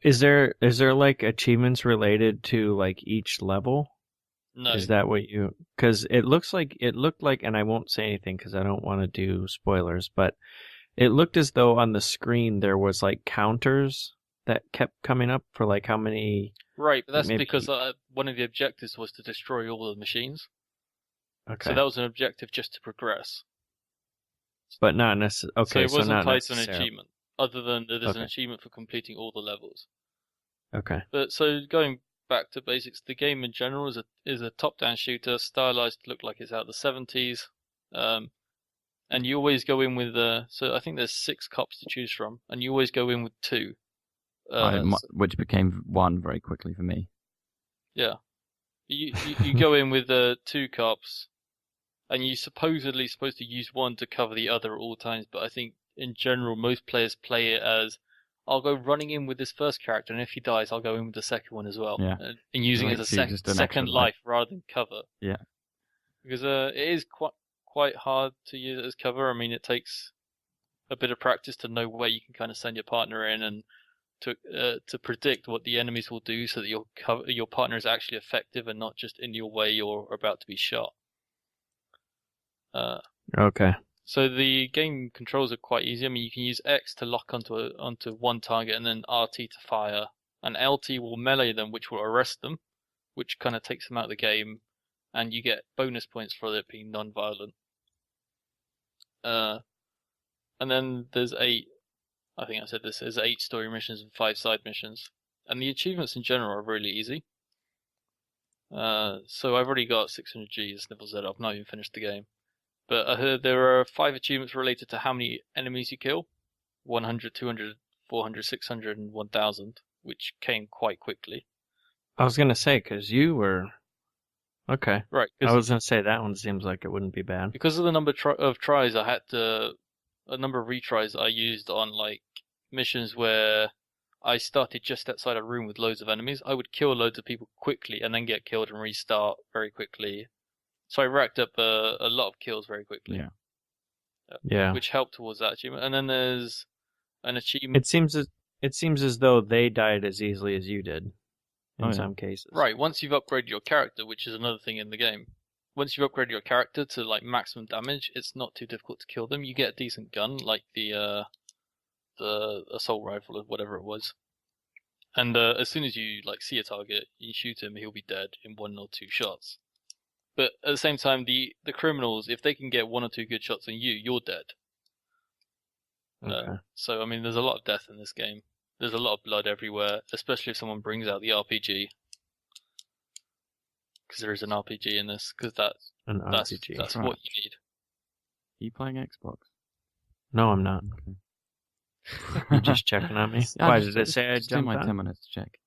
is there like achievements related to like each level? no. Is that what you? Because it looked like, and I won't say anything because I don't want to do spoilers, but it looked as though on the screen there was like counters that kept coming up for like how many. Right, but that's because one of the objectives was to destroy all the machines. Okay. So that was an objective just to progress. But not necessarily. Okay, so it wasn't not tied to an necessarily. achievement, other than there's an Okay. achievement for completing all the levels. Okay. But so going back to basics, the game in general is a top-down shooter, stylized to look like it's out of the 70s. And you always go in with so I think there's 6 cops to choose from, and you always go in with 2. Which became 1 very quickly for me. Yeah. You go in with 2 cops, and you're supposedly supposed to use 1 to cover the other at all times, but I think in general most players play it as, I'll go running in with this first character, and if he dies, I'll go in with the second one as well. Yeah. And using it as a second life rather than cover. Yeah. Because it is quite hard to use it as cover. I mean, it takes a bit of practice to know where you can kind of send your partner in, and to predict what the enemies will do, so that your partner is actually effective and not just in your way or about to be shot. Okay. So the game controls are quite easy. I mean, you can use X to lock onto one target, and then RT to fire, and LT will melee them, which will arrest them, which kind of takes them out of the game, and you get bonus points for it being non-violent. And then there's 8. I think I said this. There's 8 story missions and 5 side missions, and the achievements in general are really easy. So I've already got 600G Sniffles Z. I've not even finished the game. But I heard there are 5 achievements related to how many enemies you kill. 100, 200, 400, 600, and 1000, which came quite quickly. I was going to say, because you were... Okay. Right. I was going to say that one seems like it wouldn't be bad. Because of the number of tries I had a number of retries I used on like missions where I started just outside a room with loads of enemies. I would kill loads of people quickly and then get killed and restart very quickly. So I racked up a lot of kills very quickly. Yeah. Which helped towards that achievement. And then there's an achievement. It seems as though they died as easily as you did in some cases. Right. Once you've upgraded your character, which is another thing in the game. Once you've upgraded your character to like maximum damage, it's not too difficult to kill them. You get a decent gun, like the assault rifle or whatever it was. And as soon as you like see a target, you shoot him, he'll be dead in 1 or 2 shots. But at the same time, the criminals, if they can get 1 or 2 good shots on you, you're dead. Okay. So, I mean, there's a lot of death in this game. There's a lot of blood everywhere, especially if someone brings out the RPG. Because there is an RPG in this, because that's RPG. That's Right. what you need. Are you playing Xbox? No, I'm not. You just checking on me? Yeah, Why just- did it say I just do jumped my on? 10 minutes to check.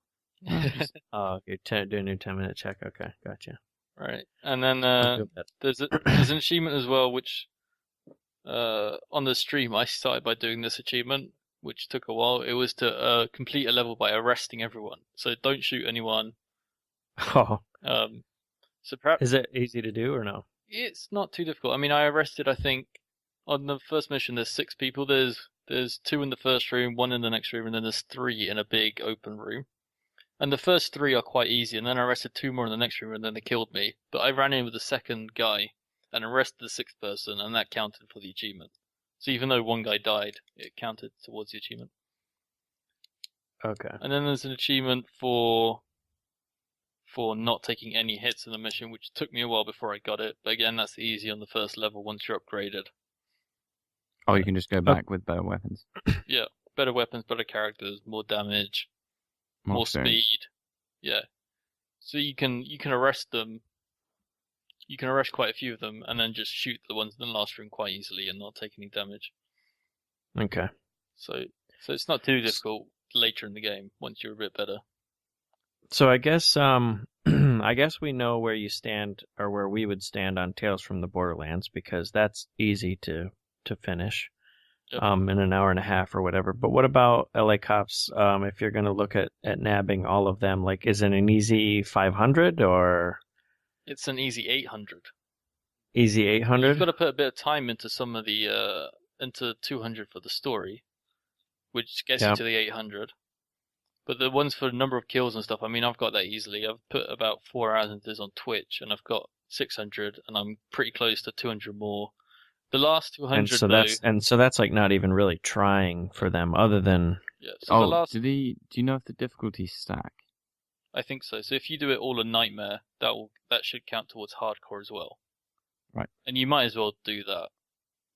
Oh, you're doing your 10-minute check. Okay, gotcha. Right. And then I feel bad. there's an achievement as well, which on the stream I started by doing this achievement, which took a while. It was to complete a level by arresting everyone. So don't shoot anyone. Oh, So perhaps is it easy to do or no? it's not too difficult. I mean, I arrested, I think, on the first mission there's 6 people. There's 2 in the first room, 1 in the next room, and then there's 3 in a big open room. And the first 3 are quite easy, and then I arrested 2 more in the next room, and then they killed me. But I ran in with the second guy and arrested the 6th person, and that counted for the achievement. So even though 1 guy died, it counted towards the achievement. Okay. And then there's an achievement for not taking any hits in the mission, which took me a while before I got it. But again, that's easy on the first level once you're upgraded. Oh, you can just go back with better weapons. Yeah, better weapons, better characters, more damage, more experience. speed. Yeah. So you can arrest them. You can arrest quite a few of them, and then just shoot the ones in the last room quite easily and not take any damage. Okay. So it's not too difficult later in the game once you're a bit better. So I guess I guess we know where you stand or where we would stand on Tales from the Borderlands because that's easy to finish. Yep. In an hour and a half or whatever. But what about LA Cops? If you're going to look at nabbing all of them, like, is it an easy 500 or It's an easy 800. easy 800? You've got to put a bit of time into some of the into 200 for the story, which gets you to the 800. But the ones for the number of kills and stuff, I mean, I've got that easily. I've put about 4 hours into this on Twitch, and I've got 600, and I'm pretty close to 200 more. The last 200, and so that's like not even really trying for them, other than yeah. So the last, do you know if the difficulties stack? I think so. So if you do it all in Nightmare, that should count towards Hardcore as well. Right. And you might as well do that.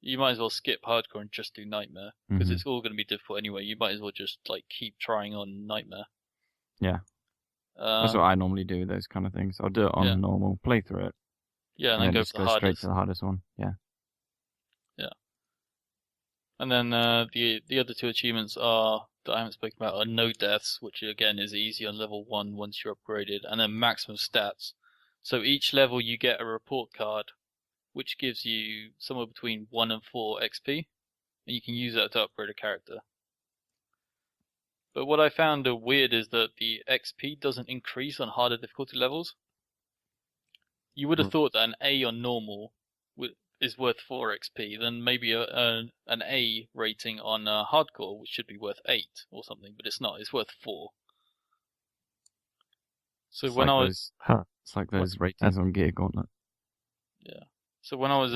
You might as well skip Hardcore and just do Nightmare because it's all going to be difficult anyway. You might as well just like keep trying on Nightmare. Yeah. That's what I normally do with those kind of things. I'll do it on normal, play through it. Yeah, and then go just for the go straight hardest. to the hardest one. Yeah. Yeah. And then the other 2 achievements are that I haven't spoken about are no deaths, which again is easy on level 1 once you're upgraded, and then maximum stats. So each level you get a report card, which gives you somewhere between 1 and 4 XP, and you can use that to upgrade a character. But what I found weird is that the XP doesn't increase on harder difficulty levels. You would have thought that an A on normal is worth 4 XP, then maybe an A rating on hardcore, which should be worth 8 or something, but it's not. It's worth 4. So It's when like I was, it's like those ratings on Gear Gauntlet. yeah. So when I was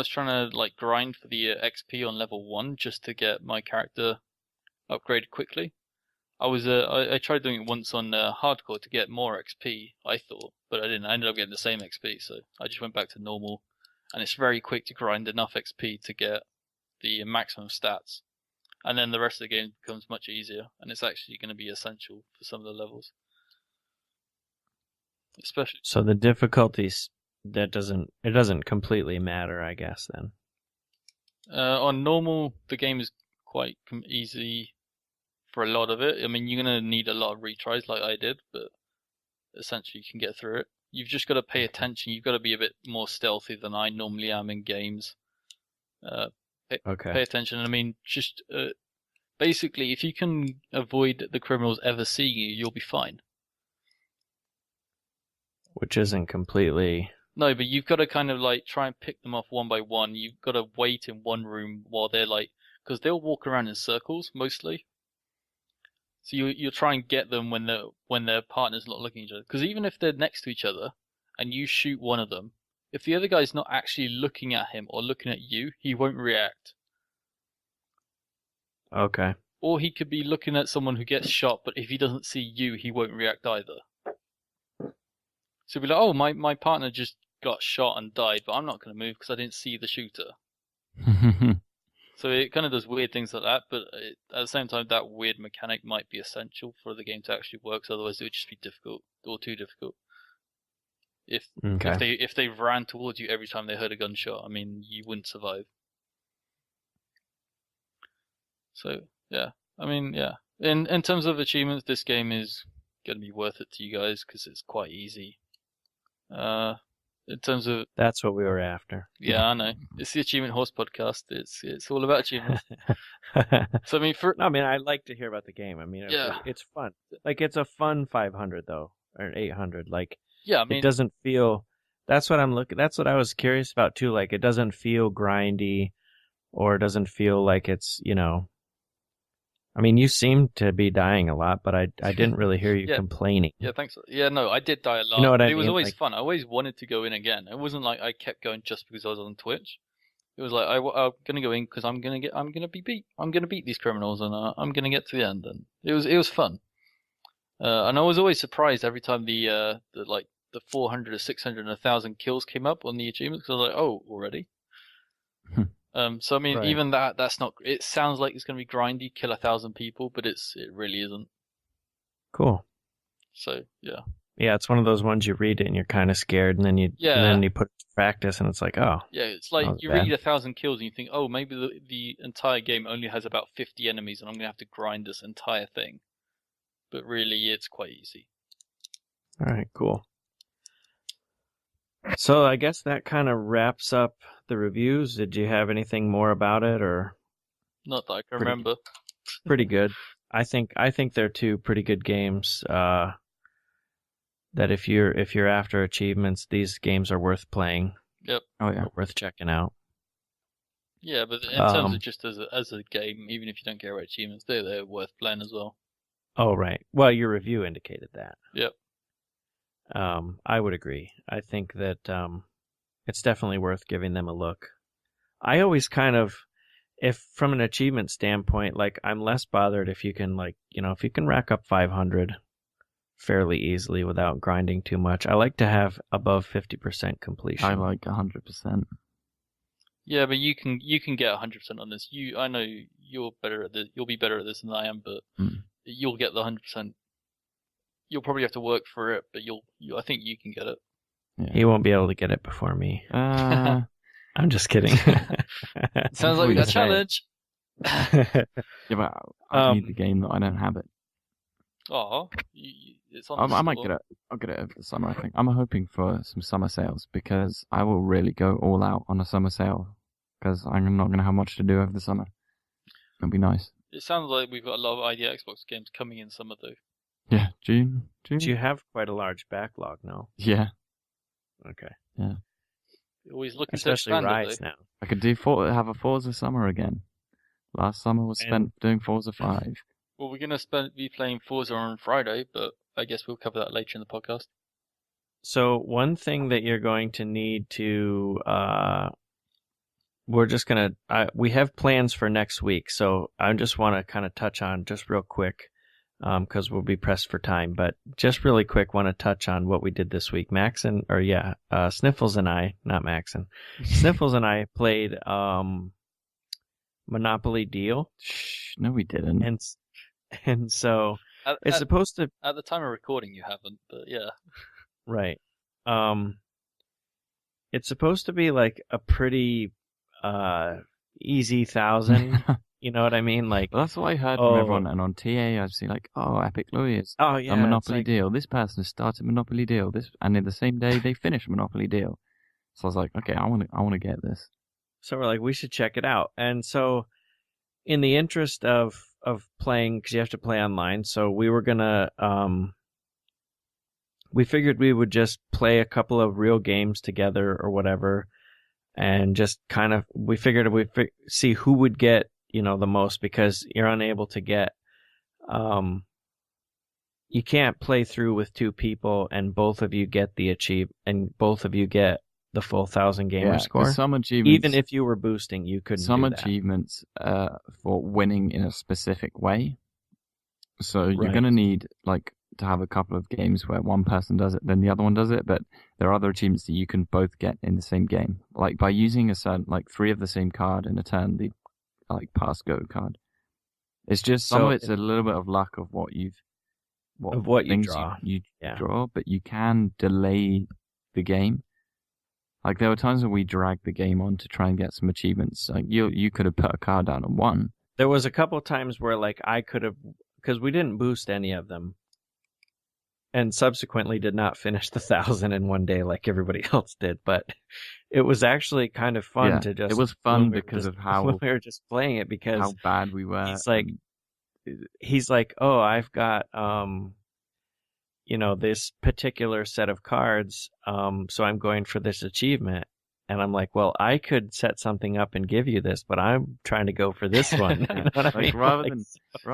trying to like grind for the XP on level 1 just to get my character upgraded quickly, I tried doing it once on hardcore to get more XP, I thought, but I didn't. I ended up getting the same XP, so I just went back to normal, and it's very quick to grind enough XP to get the maximum stats, and then the rest of the game becomes much easier, and it's actually going to be essential for some of the levels. Especially. so the difficulties it doesn't completely matter, I guess. Then On normal, the game is quite easy for a lot of it. I mean, you're going to need a lot of retries like I did, but essentially you can get through it. You've just got to pay attention. You've got to be a bit more stealthy than I normally am in games. Pay attention. I mean, just basically, if you can avoid the criminals ever seeing you, you'll be fine. Which isn't completely... No, but you've got to kind of like try and pick them off one by one. You've got to wait in one room while they're like, because they'll walk around in circles mostly. So you'll try and get them when their partner's not looking at each other. Because even if they're next to each other and you shoot one of them, if the other guy's not actually looking at him or looking at you, he won't react. Okay. Or he could be looking at someone who gets shot, but if he doesn't see you, he won't react either. So you'll be like, oh, my partner just got shot and died, but I'm not going to move because I didn't see the shooter. So it kind of does weird things like that, but at the same time, that weird mechanic might be essential for the game to actually work. So otherwise, it would just be difficult or too difficult. If they ran towards you every time they heard a gunshot, I mean, you wouldn't survive. So yeah, I mean, yeah. In terms of achievements, this game is going to be worth it to you guys because it's quite easy. In terms of that's what we were after. Yeah, I know. It's the Achievement Horse podcast. It's all about achievements. So I mean, I like to hear about the game. I mean, it's fun. Like it's a fun 500 though, or 800. Like yeah, I mean, it doesn't feel. That's what I'm looking. That's what I was curious about too. Like it doesn't feel grindy, or it doesn't feel like it's I mean, you seem to be dying a lot, but I didn't really hear you complaining. Yeah, thanks. Yeah, no, I did die a lot. You know what I mean? It was always fun. I always wanted to go in again. It wasn't like I kept going just because I was on Twitch. It was like I'm gonna go in because I'm gonna beat these criminals and I'm gonna get to the end. And it was fun. And I was always surprised every time the 400 or 600 and 1,000 kills came up on the achievements because I was like, oh, already. So I mean, right. Even that's not. It sounds like it's going to be grindy, kill 1,000 people, but it really isn't. Cool. So yeah. Yeah, it's one of those ones you read it and you're kind of scared, and then you put it to practice, and it's like, oh. Yeah, it's like you read 1,000 kills and you think, oh, maybe the entire game only has about 50 enemies, and I'm going to have to grind this entire thing. But really, it's quite easy. All right, cool. So I guess that kind of wraps up the reviews. Did you have anything more about it, or? Not that I can remember. Pretty good. I think they're two pretty good games. That if you're after achievements, these games are worth playing. Yep. Oh yeah. Worth checking out. Yeah, but in terms of just as a game, even if you don't care about achievements, they're worth playing as well. Oh right. Well, your review indicated that. Yep. I would agree. I think that it's definitely worth giving them a look. I always kind of, if from an achievement standpoint, like I'm less bothered if you can if you can rack up 500 fairly easily without grinding too much. I like to have above 50% completion. I like 100%. Yeah, but you can get 100% on this. I know you're better at this. You'll be better at this than I am, but you'll get the 100%. You'll probably have to work for it, but I think you can get it. Yeah. He won't be able to get it before me. I'm just kidding. Sounds like a challenge. Yeah, but I need the game that I don't have it. Oh, it's on. I might get it. I'll get it over the summer. I think I'm hoping for some summer sales because I will really go all out on a summer sale because I'm not going to have much to do over the summer. It'll be nice. It sounds like we've got a lot of idea Xbox games coming in summer though. Yeah, June. You have quite a large backlog now. Yeah. Okay. Yeah. You're always looking especially to expand Rise now. I could have a Forza summer again. Last summer was spent doing Forza 5. Well, we're going to be playing Forza on Friday, but I guess we'll cover that later in the podcast. So one thing that you're going to need to, we have plans for next week. So I just want to kind of touch on just real quick, because we'll be pressed for time, but just really quick want to touch on what we did this week. Sniffles and I, not Maxen, Sniffles and I played Monopoly Deal. No, we didn't. And so it's supposed to... At the time of recording, you haven't, but yeah. Right. It's supposed to be like a pretty easy 1,000. You know what I mean? Like, well, that's what I heard from everyone. And on TA, I'd see like, Epic Louis is a Monopoly Deal. This person has started Monopoly Deal. And in the same day they finish Monopoly Deal. So I was like, okay, I want to get this. So we're like, we should check it out. And so, in the interest of playing, because you have to play online, so we were gonna we figured we would just play a couple of real games together or whatever, and just kind of see who would get the most, because you're unable to get you can't play through with two people and both of you get the full 1,000 gamer score. Some achievements, even if you were boosting, you couldn't. Some do that. achievements for winning in a specific way. So you're gonna need to have a couple of games where one person does it, then the other one does it. But there are other achievements that you can both get in the same game, like by using a certain, like 3 of the same card in a turn, the like pass go card. It's just some of it's a little bit of luck of what you draw. You draw, but you can delay the game. Like there were times when we dragged the game on to try and get some achievements. Like you could have put a card down and won. There was a couple of times where like I could have, because we didn't boost any of them, and subsequently did not finish the 1,000 in one day like everybody else did. But it was actually kind of fun to just. It was fun because of how we were just playing it, because how bad we were. He's like, oh, I've got this particular set of cards, so I'm going for this achievement. And I'm like, well, I could set something up and give you this, but I'm trying to go for this one. You know what I mean? Rather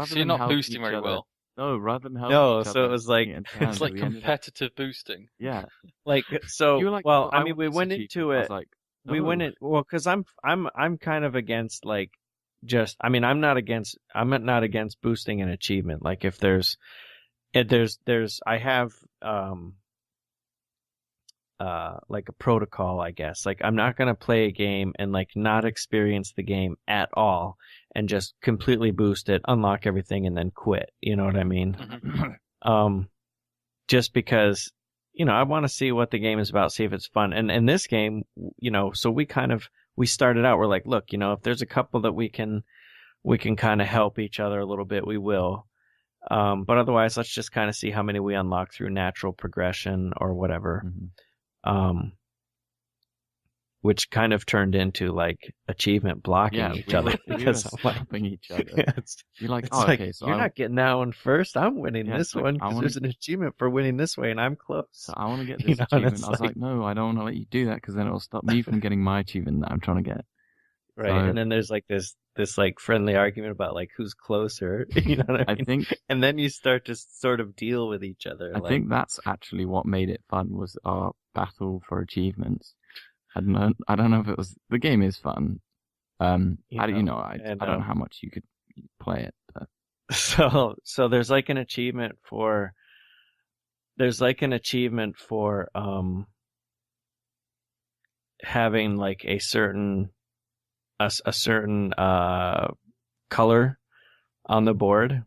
so you're not boosting very well. No, rather than helping each other. So it was like it's like competitive boosting. Yeah. Like so. You were like, well, I mean, we went into it. I was like, we went in because I'm kind of against like just. I mean, I'm not against boosting an achievement. Like if there's I have like a protocol, I guess. Like I'm not gonna play a game and like not experience the game at all and just completely boost it, unlock everything, and then quit. You know what I mean? Mm-hmm. Just because I want to see what the game is about, see if it's fun. And in this game, so we started out. We're like, look, if there's a couple that we can kind of help each other a little bit, we will. But otherwise, let's just kind of see how many we unlock through natural progression or whatever. Mm-hmm. Which kind of turned into like achievement blocking each other. We were stopping each other. You're like, okay, so you're not getting that one first. I'm winning this one because there's there's an achievement for winning this way, and I'm close. So I want to get this achievement. I was like, no, I don't want to let you do that because then it'll stop me from getting my achievement that I'm trying to get. Right, and then there's like this like friendly argument about like who's closer. You know what I mean? think, and then you start to sort of deal with each other. I think that's actually what made it fun was our battle for achievements. I don't know if it was. The game is fun. I don't know how much you could play it. But. So there's like an achievement for. Having like a certain color on the board,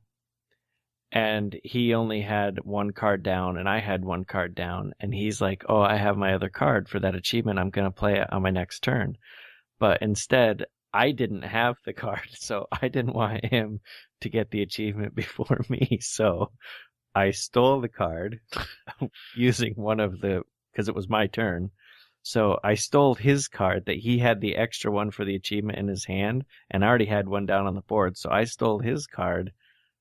and he only had one card down and I had one card down, and he's like, oh, I have my other card for that achievement, I'm going to play it on my next turn. But instead, I didn't have the card, so I didn't want him to get the achievement before me, so I stole the card using because it was my turn. So I stole his card that he had the extra one for the achievement in his hand, and I already had one down on the board. So I stole his card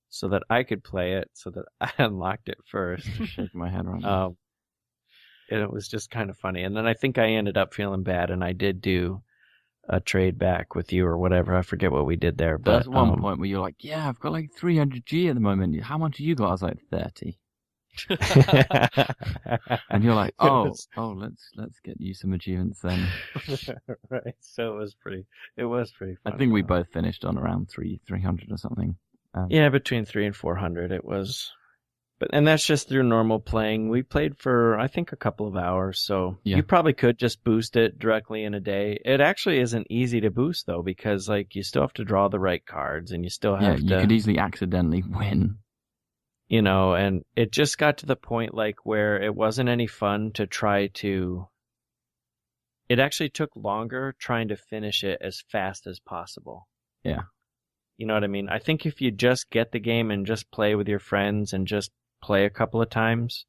so that I could play it, so that I unlocked it first. Shaking my head right now. And it was just kind of funny. And then I think I ended up feeling bad, and I did do a trade back with you or whatever. I forget what we did there. But there's one point where you're like, yeah, I've got like 300G at the moment. How much have you got? I was like, 30. And you're like, let's get you some achievements then. Right. So it was pretty fun. I think we both finished on around 300 or something. Yeah, between 300 and 400 it was. And that's just through normal playing. We played for, I think, a couple of hours, so you probably could just boost it directly in a day. It actually isn't easy to boost, though, because like you still have to draw the right cards, and you still have to... you could easily accidentally win. And it just got to the point like where it wasn't any fun to try to... It actually took longer trying to finish it as fast as possible. Yeah. You know what I mean? I think if you just get the game and just play with your friends and just play a couple of times,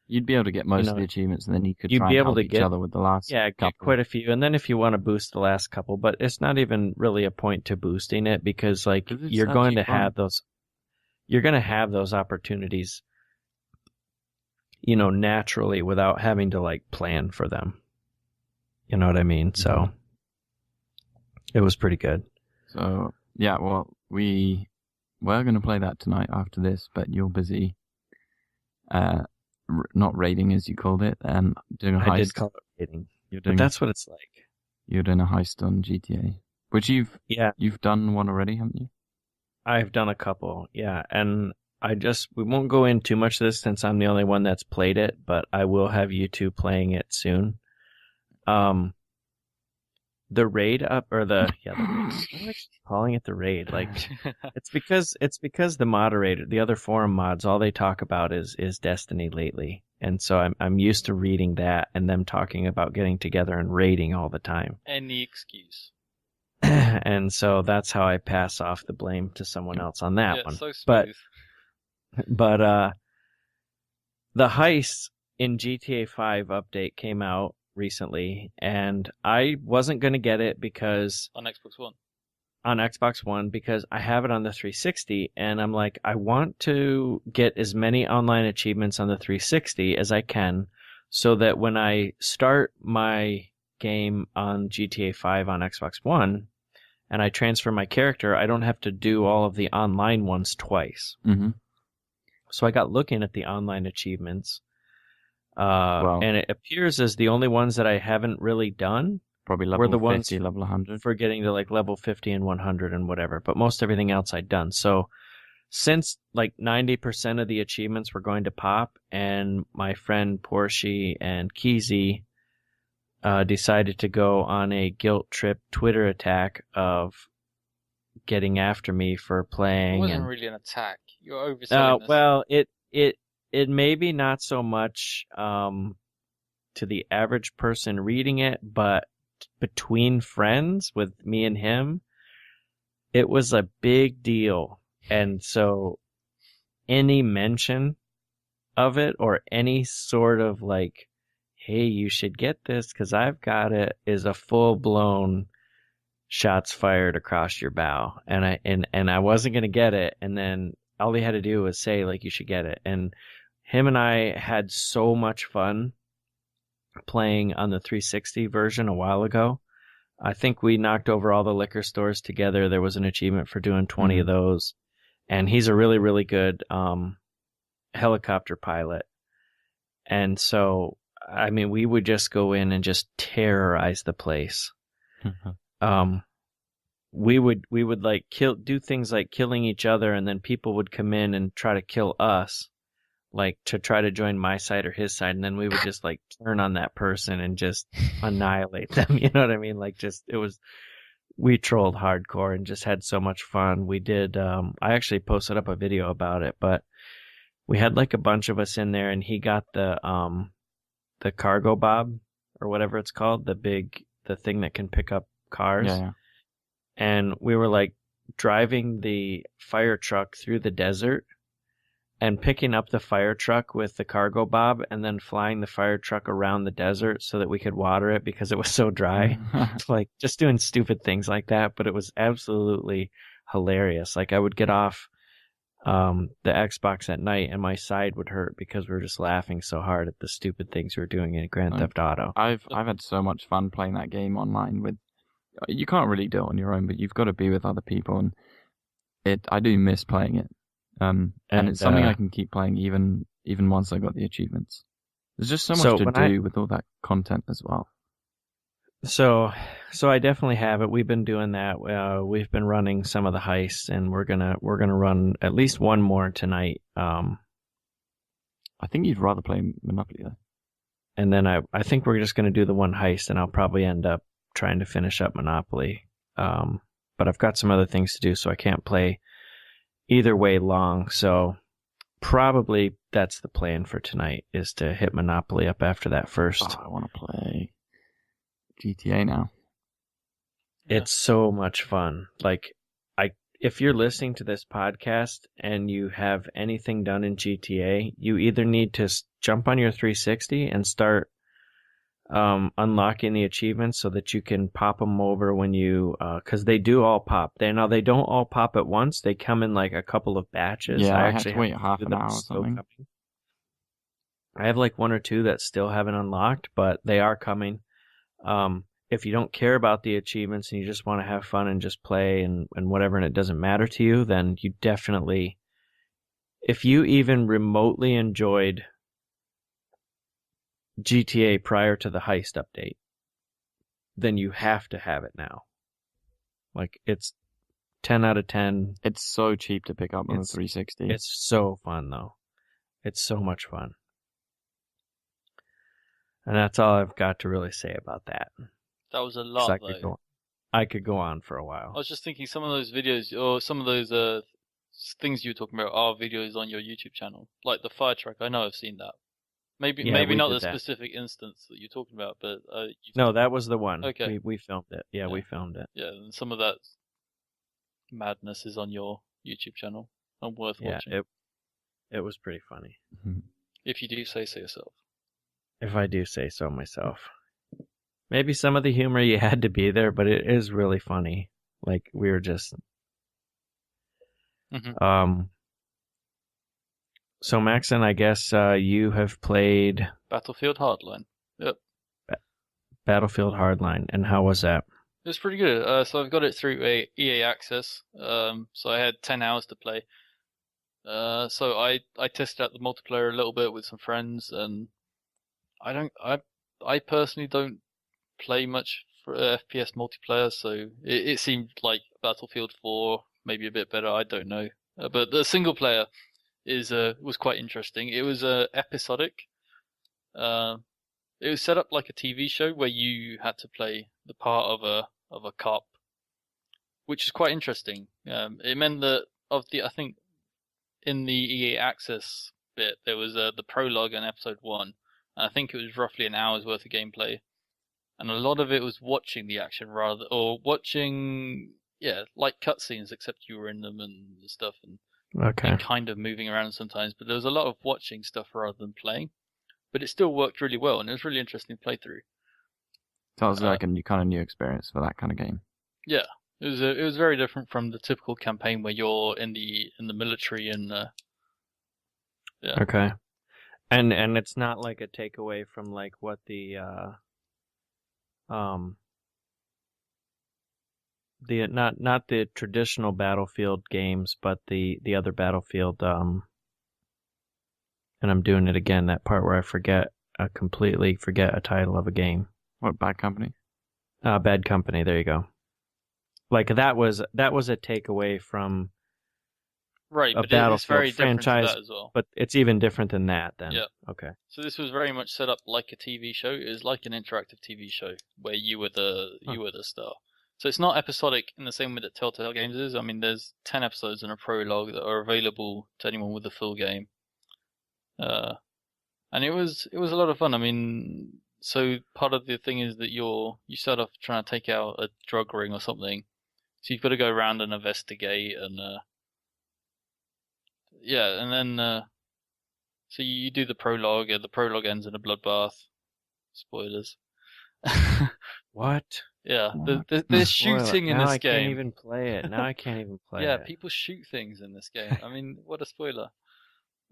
you'd be able to get most of the achievements, and then you could try and help each other with the last get couple. Quite a few. And then if you want to boost the last couple, but it's not even really a point to boosting it, because like you're going to have those opportunities, naturally without having to like plan for them. You know what I mean? Mm-hmm. So it was pretty good. So yeah, well, we're going to play that tonight after this, but you're busy. Not raiding, as you called it, and doing a heist. I did call it raiding, but that's what it's like. You're doing a heist on GTA, which you've done one already, haven't you? I've done a couple, yeah, and we won't go in too much of this since I'm the only one that's played it, but I will have you two playing it soon. The raid up or the raid. What am I calling it the raid? Like it's because the moderator, the other forum mods, all they talk about is Destiny lately. And so I'm used to reading that and them talking about getting together and raiding all the time. Any excuse. And so that's how I pass off the blame to someone else on that one. So smooth. But the heist in GTA 5 update came out recently, and I wasn't going to get it because on Xbox One because I have it on the 360, and I'm like, I want to get as many online achievements on the 360 as I can so that when I start my game on GTA 5 on Xbox One and I transfer my character, I don't have to do all of the online ones twice. Mm-hmm. So I got looking at the online achievements. And it appears as the only ones that I haven't really done probably level were the 50, ones level 100 for getting to like level 50 and 100 and whatever. But most everything else I'd done. So since like 90% of the achievements were going to pop, and my friend Porsche and Keezy decided to go on a guilt trip Twitter attack of getting after me for playing. It wasn't really an attack. You're overselling this. Well, it may be not so much to the average person reading it, but between friends with me and him, it was a big deal. And so any mention of it or any sort of like, hey, you should get this because I've got it, is a full-blown shots fired across your bow. And I wasn't going to get it. And then all he had to do was say, like, you should get it. And him and I had so much fun playing on the 360 version a while ago. I think we knocked over all the liquor stores together. There was an achievement for doing 20 of those. And he's a really, really good helicopter pilot. And so, I mean, we would just go in and just terrorize the place. We would like do things like killing each other, and then people would come in and try to kill us, like to try to join my side or his side, and then we would just like turn on that person and just annihilate them. You know what I mean? Like we trolled hardcore and just had so much fun. We did, I actually posted up a video about it, but we had like a bunch of us in there, and he got the cargo bob or whatever it's called, the thing that can pick up cars. Yeah. And we were like driving the fire truck through the desert and picking up the fire truck with the cargo bob and then flying the fire truck around the desert so that we could water it because it was so dry. Like just doing stupid things like that, but it was absolutely hilarious. Like I would get off the Xbox at night and my side would hurt because we were just laughing so hard at the stupid things we were doing in Grand Theft Auto. I've had so much fun playing that game online with. You can't really do it on your own, but you've got to be with other people, and I do miss playing it. And it's something I can keep playing even once I got the achievements. There's just so much to do with all that content as well. So I definitely have it. We've been doing that. We've been running some of the heists, and we're gonna run at least one more tonight. I think you'd rather play Monopoly though. And then I think we're just gonna do the one heist, and I'll probably end up trying to finish up Monopoly. But I've got some other things to do, so I can't play either way long. So probably that's the plan for tonight, is to hit Monopoly up after that first. I want to play GTA now. It's so much fun. Like, if you're listening to this podcast and you have anything done in GTA, you either need to jump on your 360 and start unlocking the achievements so that you can pop them over when you, because they do all pop. They don't all pop at once. They come in like a couple of batches. Yeah, I actually have to wait half an hour or something. I have like one or two that still haven't unlocked, but they are coming. If you don't care about the achievements and you just want to have fun and just play and whatever, and it doesn't matter to you, then you definitely, if you even remotely enjoyed GTA prior to the heist update, then you have to have it now. Like, it's 10 out of 10. It's so cheap to pick up on the It's- 360. It's so fun, though. It's so much fun. And that's all I've got to really say about that. That was a 'Cause lot, though. I could go on for a while. I was just thinking some of those videos, or some of those things you were talking about, are videos on your YouTube channel. Like the fire truck, I know I've seen that. Maybe Yeah, we not did the that. specific instance that you're talking about, but No, that was the one. Okay. We filmed it. Yeah, we filmed it. yeah, and some of that madness is on your YouTube channel and worth watching. It was pretty funny. If you do say so yourself. If I do say so myself. Maybe some of the humor you had to be there, but it is really funny. Like, we were just... Mhm. So, Maxen, I guess you have played Battlefield Hardline. Yep. Battlefield Hardline, and how was that? It was pretty good. So I've got it through EA Access. So I had 10 hours to play. So I tested out the multiplayer a little bit with some friends, and I personally don't play much for FPS multiplayer, so it seemed like Battlefield 4, maybe a bit better. I don't know, but the single player was quite interesting. It was episodic. It was set up like a TV show where you had to play the part of a cop, which is quite interesting. It meant that I think in the EA Access bit there was the prologue in episode 1, and I think it was roughly an hour's worth of gameplay, and a lot of it was watching the action watching like cutscenes, except you were in them and stuff, and Okay. kind of moving around sometimes. But there was a lot of watching stuff rather than playing. But it still worked really well, and it was really interesting to play through. So it was like a kind of new experience for that kind of game. Yeah, it was very different from the typical campaign where you're in the military and yeah. Okay. And it's not like a takeaway from like what the not the traditional Battlefield games, but the other Battlefield and I'm doing it again, that part where I completely forget a title of a game. What, Bad Company? Bad Company, there you go. Like that was a takeaway from right, a but Battlefield it's very franchise, different to that as well. But it's even different than that then. Yeah. Okay. So this was very much set up like a TV show. It was like an interactive TV show where you were the star. So it's not episodic in the same way that Telltale Games is. I mean, there's 10 episodes and a prologue that are available to anyone with the full game. And it was a lot of fun. I mean, so part of the thing is that you start off trying to take out a drug ring or something. So you've got to go around and investigate, and and then so you do the prologue. The prologue ends in a bloodbath. Spoilers. What? Yeah, there's shooting in this game. Now I can't even play it. Now I can't even play it. Yeah, people shoot things in this game. I mean, what a spoiler.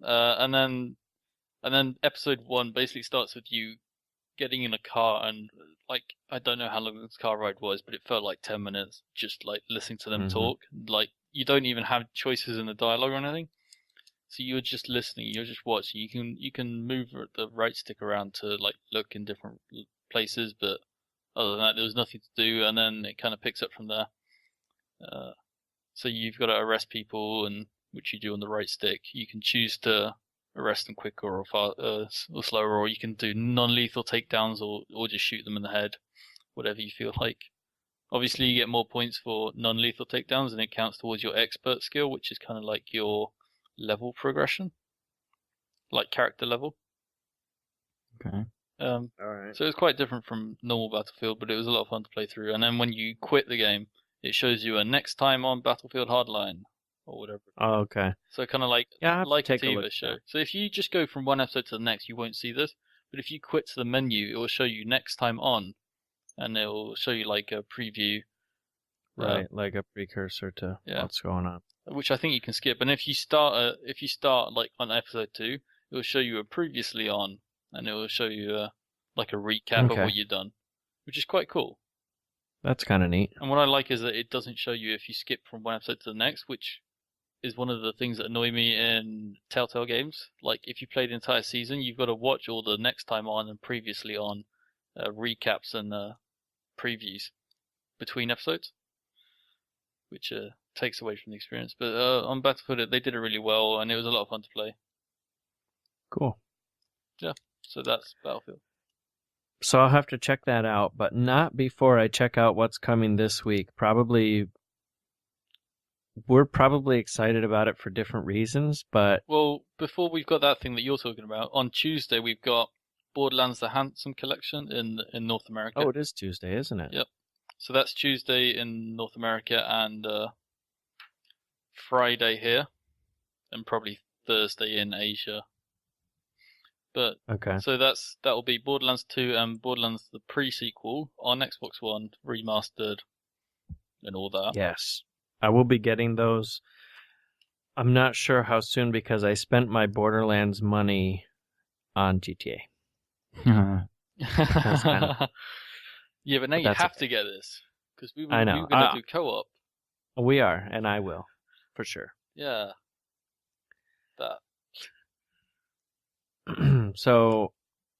And then episode 1 basically starts with you getting in a car, and like, I don't know how long this car ride was, but it felt like 10 minutes just like listening to them talk. Like, you don't even have choices in the dialogue or anything. So you're just listening, you're just watching. You can move the right stick around to like look in different places, but other than that, there was nothing to do, and then it kind of picks up from there. So you've got to arrest people, and which you do on the right stick. You can choose to arrest them quicker or slower, or you can do non-lethal takedowns or just shoot them in the head, whatever you feel like. Obviously, you get more points for non-lethal takedowns, and it counts towards your expert skill, which is kind of like your level progression, like character level. Okay. All right. So it was quite different from normal Battlefield, but it was a lot of fun to play through. And then when you quit the game, it shows you a next time on Battlefield Hardline or whatever. Oh, okay. So kind of like Yeah, a TV show. So if you just go from one episode to the next, you won't see this. But if you quit to the menu, it will show you next time on, and it will show you like a preview. Right, like a precursor to what's going on. Which I think you can skip. And if you start like on episode 2, it will show you a previously on, and it will show you like a recap of what you've done, which is quite cool. That's kind of neat. And what I like is that it doesn't show you if you skip from one episode to the next, which is one of the things that annoy me in Telltale games. Like, if you play the entire season, you've got to watch all the next time on and previously on recaps and previews between episodes, which takes away from the experience. But on Battlefield, they did it really well, and it was a lot of fun to play. Cool. Yeah, so that's Battlefield. So I'll have to check that out, but not before I check out what's coming this week. We're probably excited about it for different reasons, but... Well, before we've got that thing that you're talking about, on Tuesday we've got Borderlands The Handsome Collection in North America. Oh, it is Tuesday, isn't it? Yep. So that's Tuesday in North America and Friday here, and probably Thursday in Asia. But okay. So that'll be Borderlands 2 and Borderlands the pre-sequel on Xbox One, remastered, and all that. Yes, I will be getting those. I'm not sure how soon because I spent my Borderlands money on GTA. Yeah, but now you have to get this because we were going to do co-op. We are, and I will, for sure. Yeah. That. So,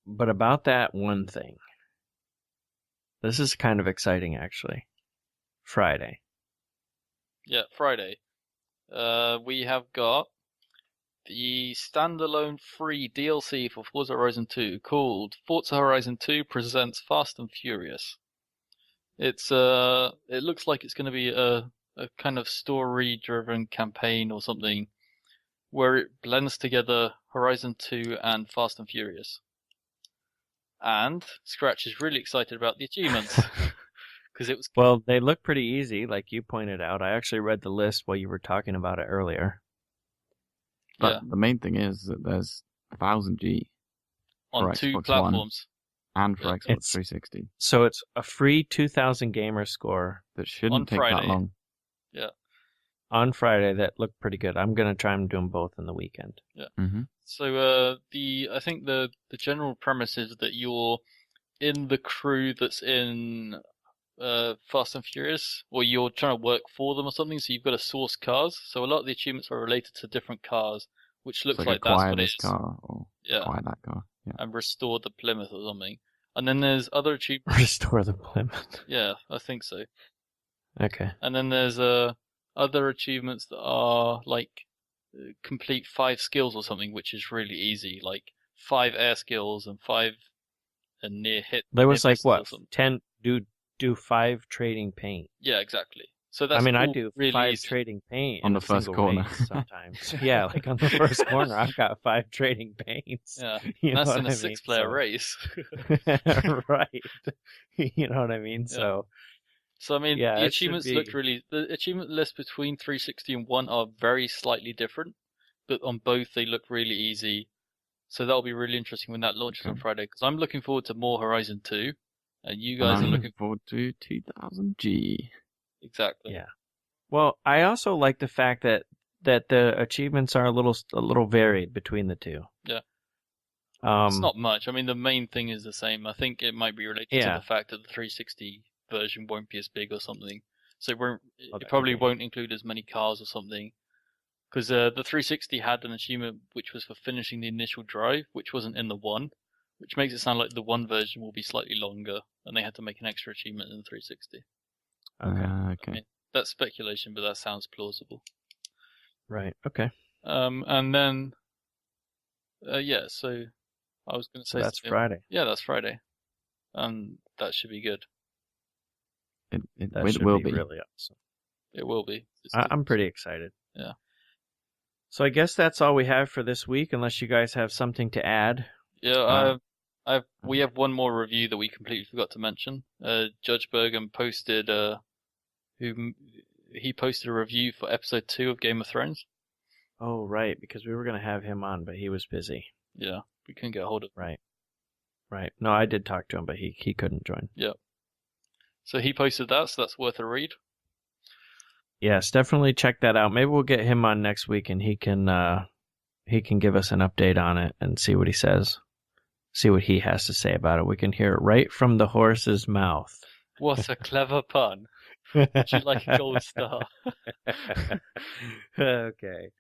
but about that one thing, this is kind of exciting, actually. Friday. Yeah, Friday. We have got the standalone free DLC for Forza Horizon 2 called Forza Horizon 2 Presents Fast and Furious. It looks like it's going to be a kind of story-driven campaign or something where it blends together Horizon 2 and Fast and Furious. And Scratch is really excited about the achievements. Well, they look pretty easy, like you pointed out. I actually read the list while you were talking about it earlier. But the main thing is that there's 1000G on two Xbox platforms. One and for Xbox 360. So it's a free 2000 Gamerscore that shouldn't take that long. Yeah. On Friday, that looked pretty good. I'm going to try and do them both in the weekend. Yeah. Mm-hmm. So I think the general premise is that you're in the crew that's in Fast and Furious, or you're trying to work for them or something. So you've got to source cars. So a lot of the achievements are related to different cars, which looks like that's what it is. Car or acquire that car. Yeah. And restore the Plymouth or something. And then there's other achievements. Restore the Plymouth. Yeah, I think so. Okay. And then there's other achievements that are like complete 5 skills or something, which is really easy, like 5 air skills and 5 near hit. There was like what 10 do 5 trading paint. Yeah, exactly. So that's I do really 5 easy. Trading paint on the first corner sometimes. Yeah, like on the first corner, I've got 5 trading paints. Yeah, that's in a 6-player race. Right. You know what I mean? Yeah. So I mean, the achievements look really. The achievement list between 360 and 1 are very slightly different, but on both they look really easy. So that'll be really interesting when that launches on Friday. Because I'm looking forward to more Horizon 2, and you guys are looking forward to 2000G. Exactly. Yeah. Well, I also like the fact that the achievements are a little varied between the two. Yeah. It's not much. I mean, the main thing is the same. I think it might be related to the fact that the 360 version won't be as big or something. So it probably won't include as many cars or something. Because the 360 had an achievement which was for finishing the initial drive, which wasn't in the 1, which makes it sound like the 1 version will be slightly longer, and they had to make an extra achievement in the 360. Okay. I mean, that's speculation, but that sounds plausible. Right. Okay. And then, so I was going to say... that's Friday. Yeah, that's Friday. That should be good. It will be really awesome. It will be. I'm pretty excited. Yeah. So I guess that's all we have for this week, unless you guys have something to add. Yeah, we have one more review that we completely forgot to mention. Judge Bergen posted he posted a review for episode 2 of Game of Thrones. Oh, right, because we were going to have him on, but he was busy. Yeah, we couldn't get a hold of him. Right. No, I did talk to him, but he couldn't join. Yeah. So he posted that, so that's worth a read. Yes, definitely check that out. Maybe we'll get him on next week, and he can give us an update on it and see what he says. See what he has to say about it. We can hear it right from the horse's mouth. What a clever pun. Would you like a gold star? Okay.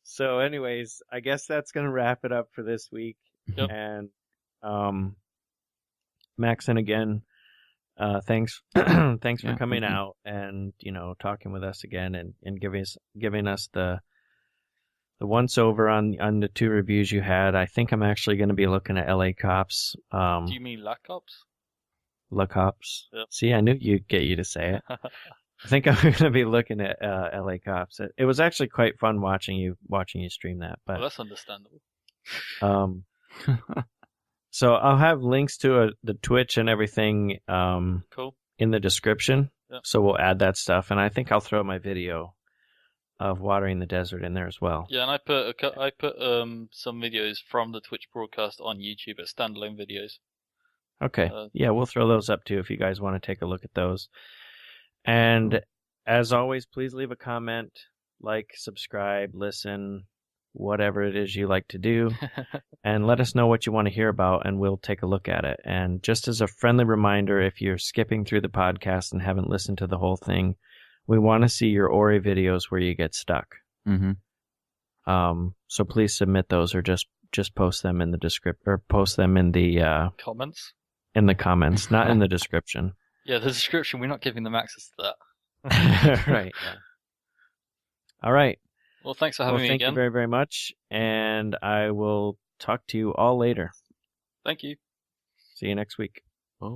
So anyways, I guess that's going to wrap it up for this week. Yep. And Maxen, again, thanks thanks for Yeah, coming thank you. out and talking with us again and giving us the once over on the 2 reviews you had. I think I'm actually going to be looking at LA Cops. Do you mean Lack Ops? La Cops. Yep. See, I knew you'd get you to say it. I think I'm going to be looking at LA Cops. It was actually quite fun watching you stream that. But Well, that's understandable. So I'll have links to the Twitch and everything Cool. in the description. Yep. So we'll add that stuff, and I think I'll throw my video of watering the desert in there as well. Yeah, and I put some videos from the Twitch broadcast on YouTube as standalone videos. Okay. Yeah, we'll throw those up too if you guys want to take a look at those. And as always, please leave a comment, like, subscribe, listen, whatever it is you like to do, and let us know what you want to hear about, and we'll take a look at it. And just as a friendly reminder, if you're skipping through the podcast and haven't listened to the whole thing, we want to see your Ori videos where you get stuck. Mm-hmm. So please submit those, or just post them in the or post them in the Comments? In the comments, not in the description. Yeah, the description, we're not giving them access to that. Right. Yeah. All right. Well, thanks for having me thank again. you very, very much, and I will talk to you all later. Thank you. See you next week. Bye.